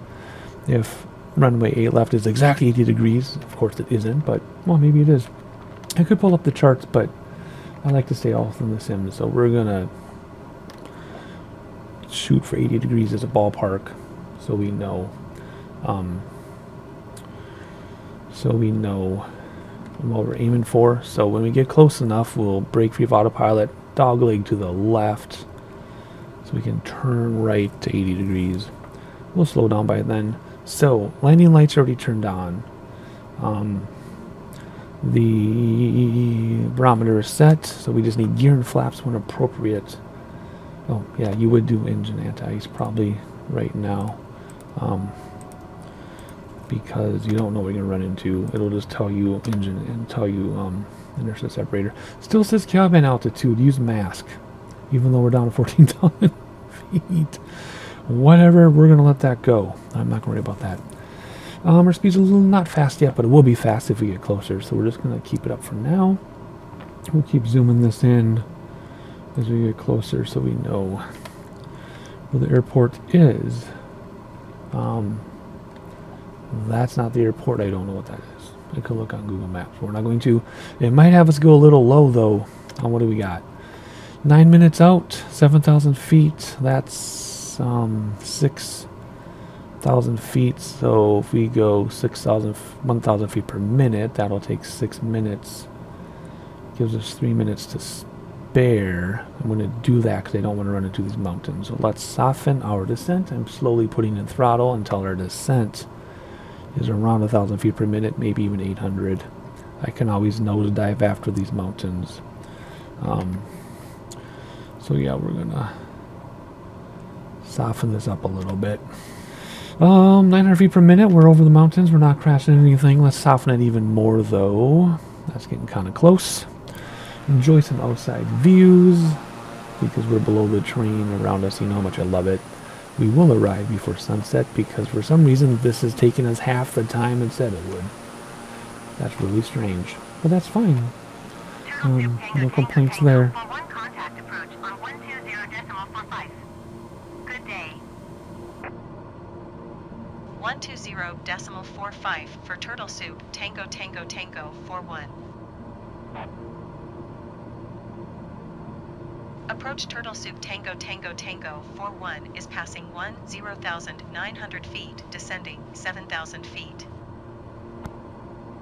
if runway 8 left is exactly 80 degrees. Of course it isn't, but well, maybe it is. I could pull up the charts, but I like to stay all within the sim, so we're gonna shoot for 80 degrees as a ballpark, so we know what we're aiming for. So when we get close enough, we'll brake free of autopilot, dogleg to the left, so we can turn right to 80 degrees. We'll slow down by then. So landing lights are already turned on. The barometer is set, so we just need gear and flaps when appropriate. Oh yeah, you would do engine anti-ice probably right now, because you don't know what you're gonna run into. It'll just tell you engine and tell you inertia separator. Still says cabin altitude, use mask, even though we're down to 14,000 feet. Whatever, we're gonna let that go. I'm not gonna worry about that. Our speed's a little not fast yet, but it will be fast if we get closer, so we're just going to keep it up for now. We'll keep zooming this in as we get closer so we know where the airport is. That's not the airport. I don't know what that is. I could look on Google Maps. We're not going to. It might have us go a little low, though. On what do we got? 9 minutes out, 7,000 feet. That's 6 1,000 feet. So if we go 1,000 feet per minute, that'll take 6 minutes. Gives us 3 minutes to spare. I'm going to do that because I don't want to run into these mountains. So let's soften our descent. I'm slowly putting in throttle until our descent is around 1,000 feet per minute, maybe even 800. I can always nosedive after these mountains. So yeah, we're gonna soften this up a little bit. 900 feet per minute, we're over the mountains. We're not crashing anything. Let's soften it even more though. That's getting kind of close. Enjoy some outside views because we're below the train around us. You know how much I love it. We will arrive before sunset because for some reason this has taken us half the time it said it would. That's really strange, but that's fine. No complaints there. One contact approach on 120.45. Good day. 120.45 for Turtle Soup, Tango Tango Tango 41. Approach Turtle Soup Tango Tango Tango 41 is passing 10,900 feet, descending 7,000 feet.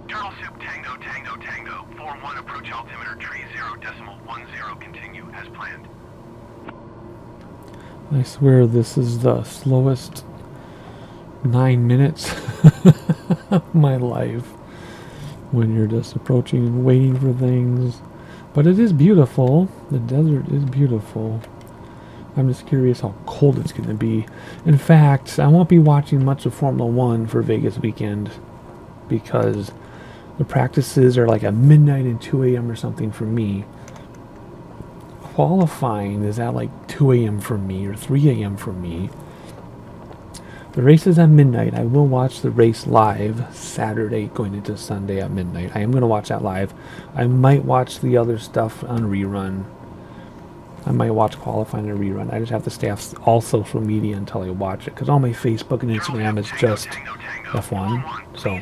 Turtle Soup Tango Tango Tango 41 approach altimeter 30.10 continue as planned. I swear this is the slowest 9 minutes of my life when you're just approaching and waiting for things. But it is beautiful. The desert is beautiful. I'm just curious how cold it's going to be. In fact, I won't be watching much of Formula 1 for Vegas weekend because the practices are like at midnight and 2 a.m. or something for me. Qualifying is at like 2 a.m. for me or 3 a.m. for me. The race is at midnight. I will watch the race live Saturday going into Sunday at midnight. I am going to watch that live. I might watch the other stuff on rerun. I might watch qualifying and rerun. I just have to stay off all social media until I watch it because all my Facebook and Instagram is just F1. So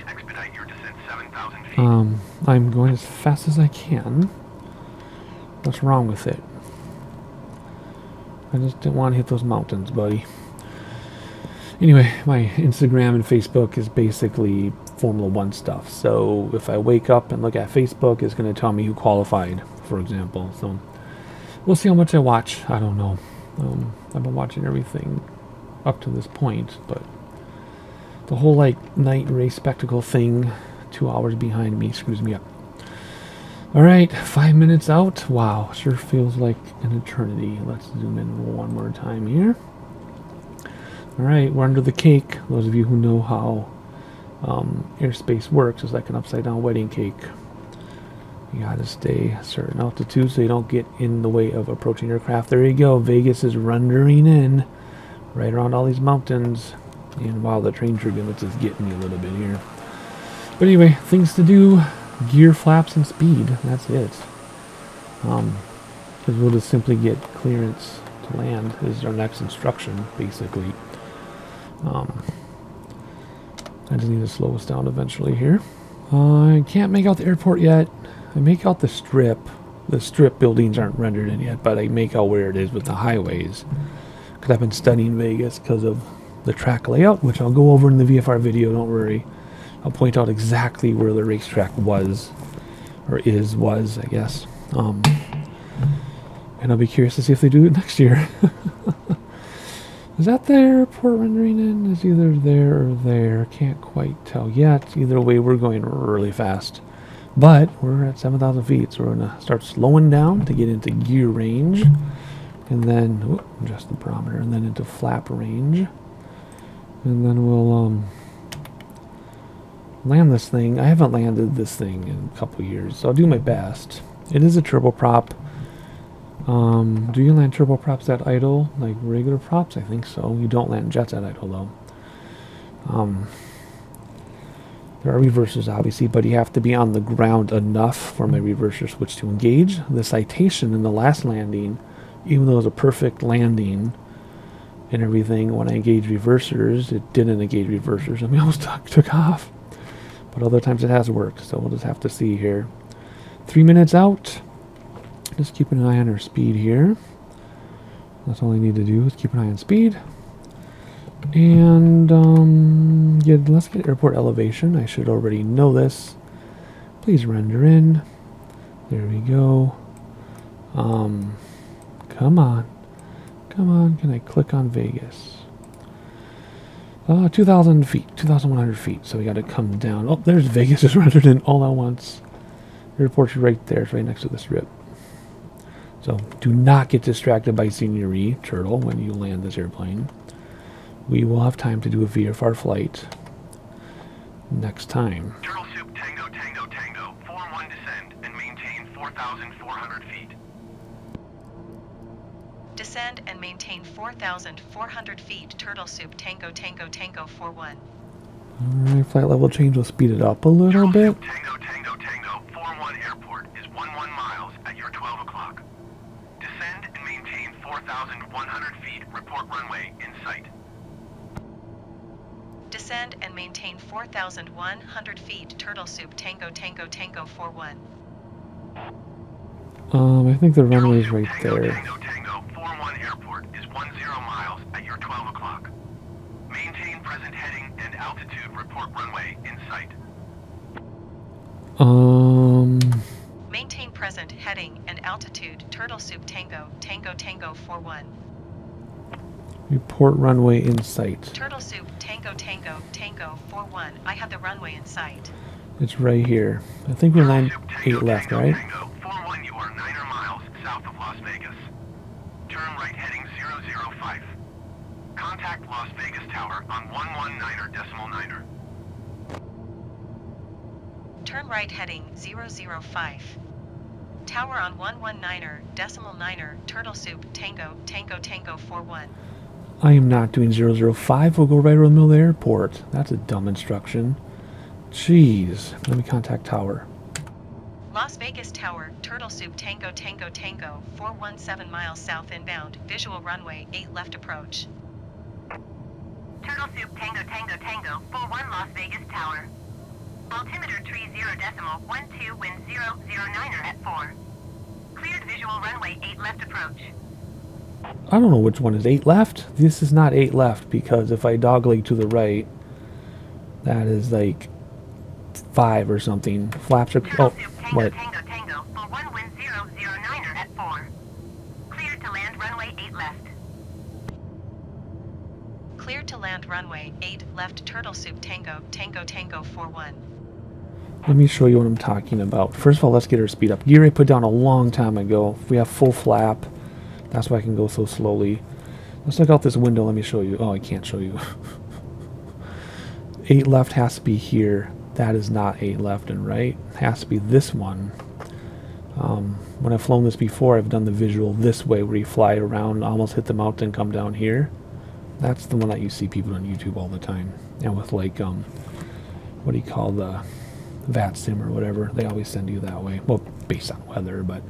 I'm going as fast as I can. What's wrong with it? I just didn't want to hit those mountains, buddy. Anyway, my Instagram and Facebook is basically Formula 1 stuff. So if I wake up and look at Facebook, it's going to tell me who qualified, for example. So we'll see how much I watch. I don't know. I've been watching everything up to this point, but the whole like night race spectacle thing, 2 hours behind me, screws me up. All right, 5 minutes out. Wow, sure feels like an eternity. Let's zoom in one more time here. All right, we're under the cake. Those of you who know how airspace works, it's like an upside down wedding cake. You gotta stay a certain altitude so you don't get in the way of approaching aircraft. There you go. Vegas is rendering in right around all these mountains. And wow, the train turbulence is getting me a little bit here. But anyway, things to do. Gear flaps and speed. That's it. Because we'll just simply get clearance to land is our next instruction, basically. I just need to slow us down eventually here. I can't make out the airport yet. I make out the strip. The strip buildings aren't rendered in yet, but I make out where it is with the highways. Because I've been studying Vegas because of the track layout, which I'll go over in the VFR video, don't worry. I'll point out exactly where the racetrack was, or was, I guess. And I'll be curious to see if they do it next year. Is that the airport rendering in? It's either there or there. Can't quite tell yet. Either way, we're going really fast. But we're at 7,000 feet, so we're going to start slowing down to get into gear range. And then, adjust the barometer, and then into flap range. And then we'll land this thing. I haven't landed this thing in a couple years, so I'll do my best. It is a turboprop. Do you land turboprops at idle, like regular props? I think so. You don't land jets at idle, though. There are reversers, obviously, but you have to be on the ground enough for my reverser switch to engage. The citation in the last landing, even though it was a perfect landing and everything, when I engaged reversers, it didn't engage reversers. I mean, I almost took off. But other times it has worked, so we'll just have to see here. 3 minutes out. Just keeping an eye on our speed here. That's all I need to do is keep an eye on speed. And yeah, let's get airport elevation. I should already know this. Please render in. There we go. Come on. Come on, can I click on Vegas? 2,000 feet, 2,100 feet. So we got to come down. Oh, there's Vegas just rendered in all at once. Airport's right there. It's right next to the strip. So do not get distracted by scenery, turtle, when you land this airplane. We will have time to do a VFR flight next time. Turtle Soup Tango Tango Tango, 4-1 descend and maintain 4,400 feet. Descend and maintain 4,400 feet. Turtle Soup Tango Tango Tango 4-1. Alright, flight level change will speed it up a little bit. Tango Tango Tango, 4-1 airport is 11 miles at your 12 o'clock. Descend and maintain 4,100 feet. Report runway in sight. Descend and maintain 4,100 feet. Turtle Soup Tango Tango Tango 4-1. I think the runway's right Tango there. Tango Tango, 4-1 airport is 10 miles at your 12 o'clock. Maintain present heading and altitude. Report runway in sight. Maintain present heading and altitude. Turtle Soup Tango Tango Tango 4-1. Report runway in sight. Turtle Soup Tango Tango Tango 4-1. I have the runway in sight. It's right here. I think we land Turtle Soup 8 left, Tango right? Tango, 4-1, you are 9 miles south of Las Vegas. Turn right heading 005. Contact Las Vegas Tower on 119.9. Turn right heading 005. Tower on 119.9. Turtle Soup Tango Tango Tango 4-1. I am not doing 005. We'll go right around the middle of the airport. That's a dumb instruction. Jeez. Let me contact tower. Las Vegas Tower, Turtle Soup Tango Tango Tango 417 miles south inbound. Visual runway 8 left approach. Turtle Soup Tango Tango Tango, 41 Las Vegas Tower. Altimeter tree 0.12, wind 009er at 4. Cleared visual runway 8 left approach. I don't know which one is 8 left. This is not 8 left because if I dogleg to the right, that is like 5 or something. Flaps are... Turtle Oh, Soup Tango what? Tango Tango, 41 wind 009er at 4. Cleared to land runway 8 left. Cleared to land runway 8 left. Turtle Soup Tango Tango Tango 4-1. Let me show you what I'm talking about. First of all, let's get our speed up. Gear I put down a long time ago. If we have full flap, that's why I can go so slowly. Let's look out this window. Let me show you. Oh, I can't show you. 8 left has to be here. That is not 8 left and right. It has to be this one. When I've flown this before, I've done the visual this way where you fly around, almost hit the mountain, come down here. That's the one that you see people on YouTube all the time. And with like, what do you call the VAT sim or whatever, they always send you that way. Well, based on weather, but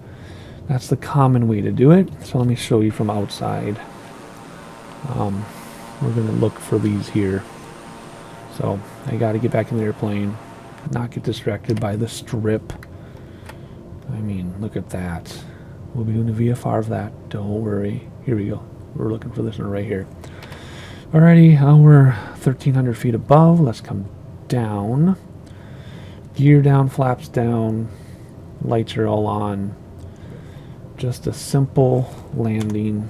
that's the common way to do it. So let me show you from outside. We're going to look for these here. So I got to get back in the airplane, not get distracted by the strip. I mean, look at that. We'll be doing a VFR of that. Don't worry. Here we go. We're looking for this one right here. Alrighty, we're 1,300 feet above. Let's come down. Gear down, flaps down. Lights are all on. Just a simple landing.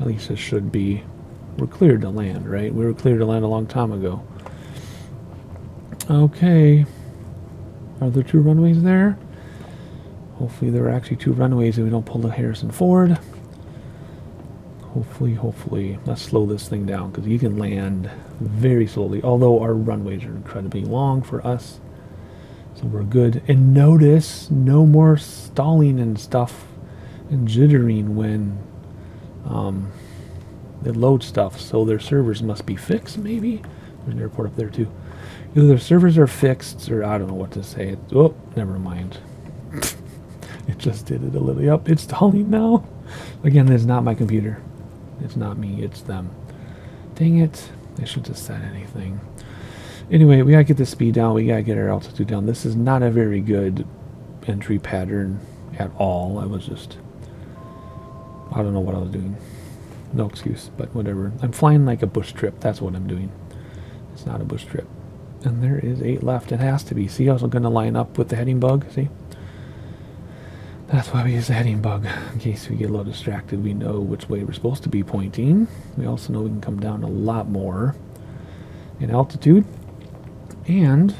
At least it should be. We're cleared to land, right? We were cleared to land a long time ago. Okay. Are there 2 runways there? Hopefully there are actually 2 runways and we don't pull the Harrison Ford. Hopefully. Let's slow this thing down because you can land very slowly. Although our runways are incredibly long for us. So we're good. And notice no more stalling and stuff and jittering when they load stuff. So their servers must be fixed, maybe? There's an airport up there too. Either their servers are fixed or I don't know what to say. Oh, never mind. It just did it a little. Yep, it's stalling now. Again, it's not my computer. It's not me, it's them. Dang it. I shouldn't have said anything. Anyway, we gotta get the speed down. We gotta get our altitude down. This is not a very good entry pattern at all. I don't know what I was doing. no excuse, but whatever. I'm flying like a bush trip. That's what I'm doing. It's not a bush trip. And there is 8 left. It has to be. See, I was going to line up with the heading bug. See? That's why we use the heading bug. In case we get a little distracted, we know which way we're supposed to be pointing. We also know we can come down a lot more in altitude. And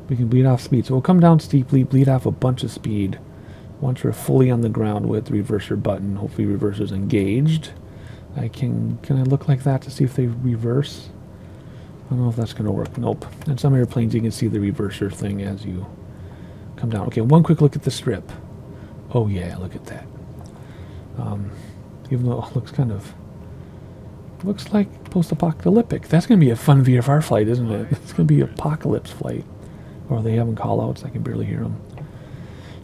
we can bleed off speed. So we'll come down steeply, bleed off a bunch of speed. Once we're fully on the ground with the reverser button, hopefully reverser's engaged. Can I look like that to see if they reverse? I don't know if that's going to work. Nope. And some airplanes you can see the reverser thing as you come down. Okay, one quick look at the strip. Oh yeah, look at that. Even though it looks like post-apocalyptic. That's going to be a fun VFR flight, isn't it? It's going to be an apocalypse flight. Or they having call-outs. I can barely hear them.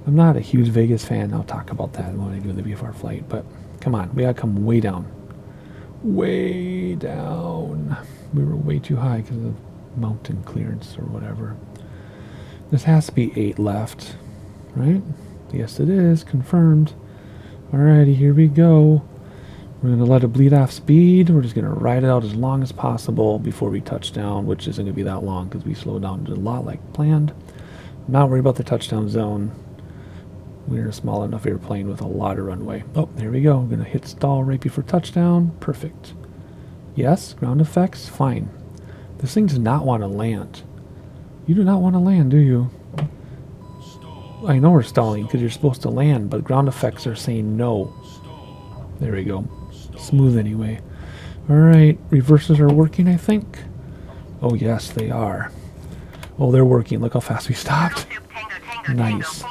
I'm not a huge Vegas fan. I'll talk about that when I do the VFR flight. But come on, we got to come way down. Way down. We were way too high because of mountain clearance or whatever. This has to be 8 left, right? Yes, it is. Confirmed. Alrighty, here we go. We're going to let it bleed off speed. We're just going to ride it out as long as possible before we touch down, which isn't going to be that long because we slow down a lot like planned. I'm not worried about the touchdown zone. We're a small enough airplane with a lot of runway. Oh, there we go. I'm going to hit stall right before touchdown. Perfect. Yes, ground effects, fine. This thing does not want to land. You do not want to land, do you? I know we're stalling because you're supposed to land, but ground effects are saying no. There we go. Smooth anyway. Alright, reverses are working, I think. Oh, yes, they are. Oh, they're working. Look how fast we stopped. Nice.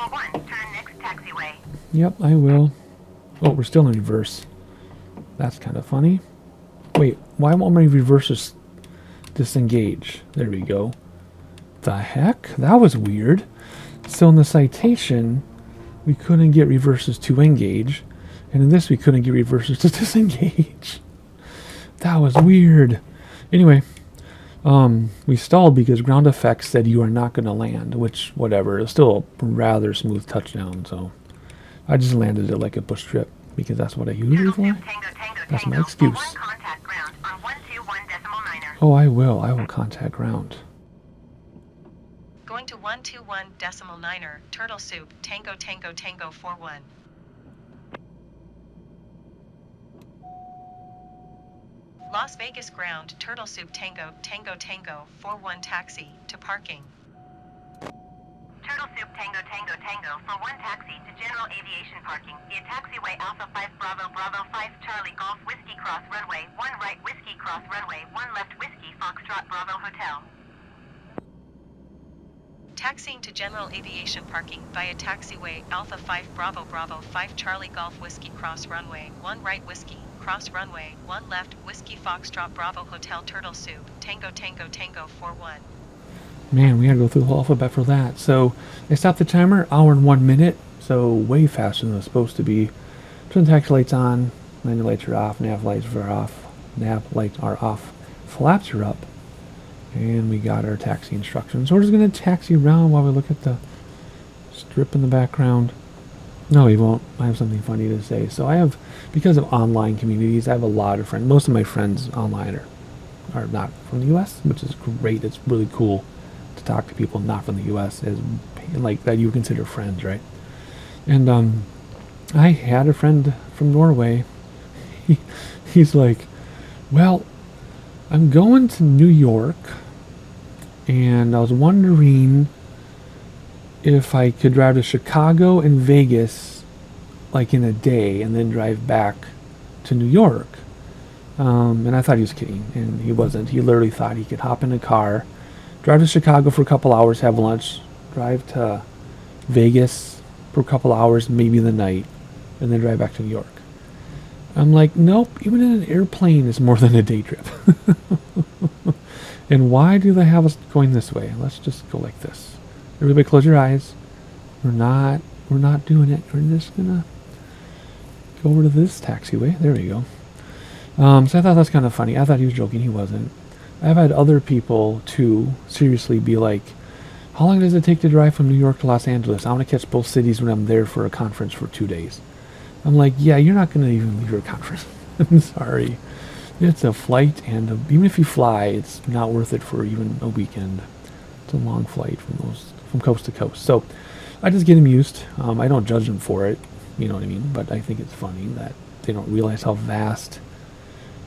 Yep, I will. Oh, we're still in reverse. That's kind of funny. Wait, why won't my reversers disengage? There we go. The heck? That was weird. So in the citation, we couldn't get reversers to engage. And in this, we couldn't get reversers to disengage. That was weird. Anyway, we stalled because ground effects said you are not going to land, which, whatever. It's still a rather smooth touchdown, so I just landed it like a bush trip because that's what I usually fly. That's my excuse. Oh, I will. I will contact ground. Going to 121.9er, Turtle Soup, Tango Tango Tango 41. Las Vegas ground, Turtle Soup Tango Tango Tango 41 taxi to parking. Turtle Soup Tango Tango Tango for 1 taxi to general aviation parking via taxiway Alpha 5 Bravo Bravo 5 Charlie Golf Whiskey Cross runway 1 right Whiskey Cross runway 1 left Whiskey Foxtrot Bravo Hotel. Taxiing to general aviation parking via taxiway Alpha 5 Bravo Bravo 5 Charlie Golf Whiskey Cross runway 1 right Whiskey Cross runway 1 left Whiskey Foxtrot Bravo Hotel Turtle Soup Tango Tango Tango 41. Man, we had to go through the whole alphabet for that. So I stopped the timer, hour and 1 minute, so way faster than it was supposed to be. Turn the taxi lights on, landing lights are off, nav lights are off, flaps are up, and we got our taxi instructions. So we're just going to taxi around while we look at the strip in the background. No, we won't. I have something funny to say. So I have, because of online communities, I have a lot of friends. Most of my friends online are not from the U.S., which is great. It's really cool to talk to people not from the U.S. as like that you would consider friends, right? And I had a friend from Norway. He's like, well, I'm going to New York, and I was wondering if I could drive to Chicago and Vegas like in a day and then drive back to New York. And I thought he was kidding, and he wasn't. He literally thought he could hop in a car, drive to Chicago for a couple hours, have lunch, drive to Vegas for a couple hours, maybe the night, and then drive back to New York. I'm like, nope, even in an airplane is more than a day trip. And why do they have us going this way? Let's just go like this. Everybody close your eyes. We're not doing it. We're just gonna go over to this taxiway. There we go. So I thought that's kind of funny. I thought he was joking. He wasn't. I've had other people too seriously be like, how long does it take to drive from New York to Los Angeles? I want to catch both cities when I'm there for a conference for 2 days. I'm like, yeah, you're not going to even leave your conference. I'm sorry. It's a flight, and even if you fly, it's not worth it for even a weekend. It's a long flight from coast to coast. So I just get amused. I don't judge them for it, you know what I mean? But I think it's funny that they don't realize how vast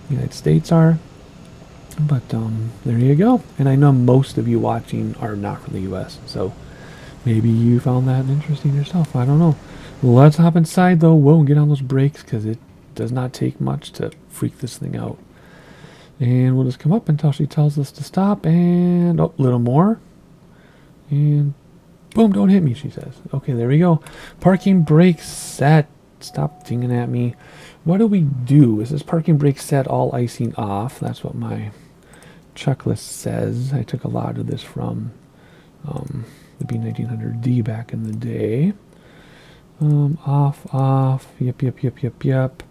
the United States are. But there you go. And I know most of you watching are not from the U.S., so maybe you found that interesting yourself. I don't know. Let's hop inside, though. Whoa, and get on those brakes, because it does not take much to freak this thing out. And we'll just come up until she tells us to stop, and a little more. And boom, don't hit me, she says. Okay, there we go. Parking brake set. Stop dinging at me. What do we do? Is this parking brake set all icing off? That's what my checklist says. I took a lot of this from the B1900D back in the day. Off. Yep.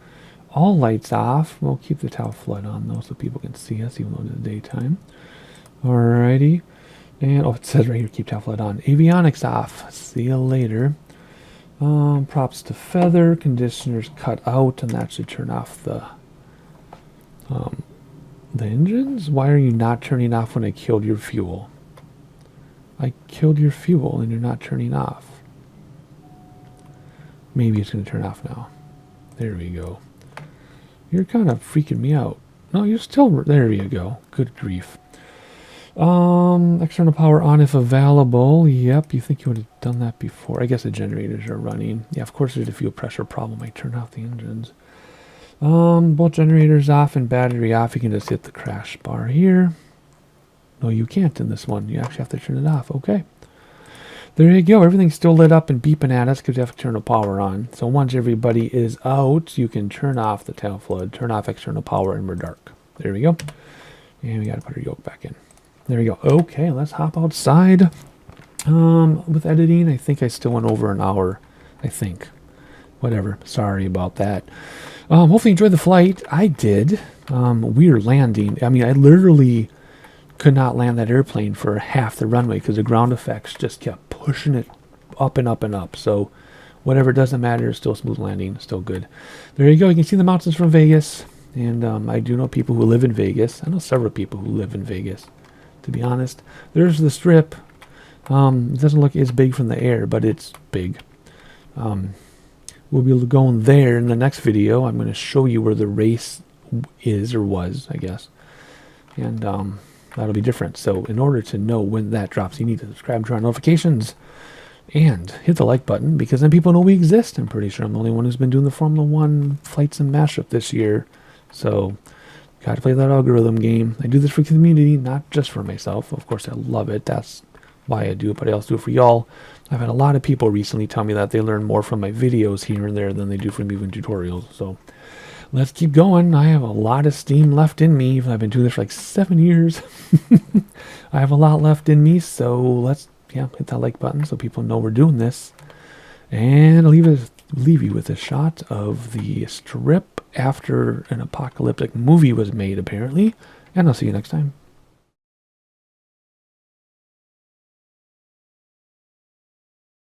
All lights off. We'll keep the towel flood on though so people can see us even though it's daytime. Alrighty. And it says right here, keep towel flood on. Avionics off. See you later. Props to feather. Conditioners cut out, and that should turn off the engines. Why are you not turning off when I killed your fuel? I killed your fuel and you're not turning off. Maybe it's going to turn off now. There we go. You're kind of freaking me out. No, you're still... There you go. Good grief. External power on if available. Yep, you think you would have done that before. I guess the generators are running. Yeah, of course there's a fuel pressure problem. I turned off the engines. Both generators off and battery off. You can just hit the crash bar here. No, you can't in this one. You actually have to turn it off. Okay. There you go. Everything's still lit up and beeping at us because you have to turn the power on. So once everybody is out, you can turn off the tail flood, turn off external power, and we're dark. There we go. And we got to put our yoke back in. There we go. Okay, let's hop outside. With editing, I think I still went over an hour. I think. Whatever. Sorry about that. Hopefully you enjoyed the flight. I did. Weird landing. I mean, I literally could not land that airplane for half the runway because the ground effects just kept pushing it up and up and up. So whatever, doesn't matter. Still smooth landing. Still good. There you go. You can see the mountains from Vegas. And I do know people who live in Vegas. I know several people who live in Vegas, to be honest. There's the Strip. It doesn't look as big from the air, but it's big. We'll be going there in the next video. I'm going to show you where the race is, or was, I guess. And that'll be different. So in order to know when that drops, you need to subscribe to our notifications and hit the like button, because then people know we exist. I'm pretty sure I'm the only one who's been doing the Formula 1 flights and mashup this year. So got to play that algorithm game. I do this for the community, not just for myself. Of course, I love it. That's why I do it, but I also do it for y'all. I've had a lot of people recently tell me that they learn more from my videos here and there than they do from even tutorials. So let's keep going. I have a lot of steam left in me. I've been doing this for like 7 years. I have a lot left in me, so let's hit that like button so people know we're doing this. And I'll leave you with a shot of the Strip after an apocalyptic movie was made, apparently. And I'll see you next time.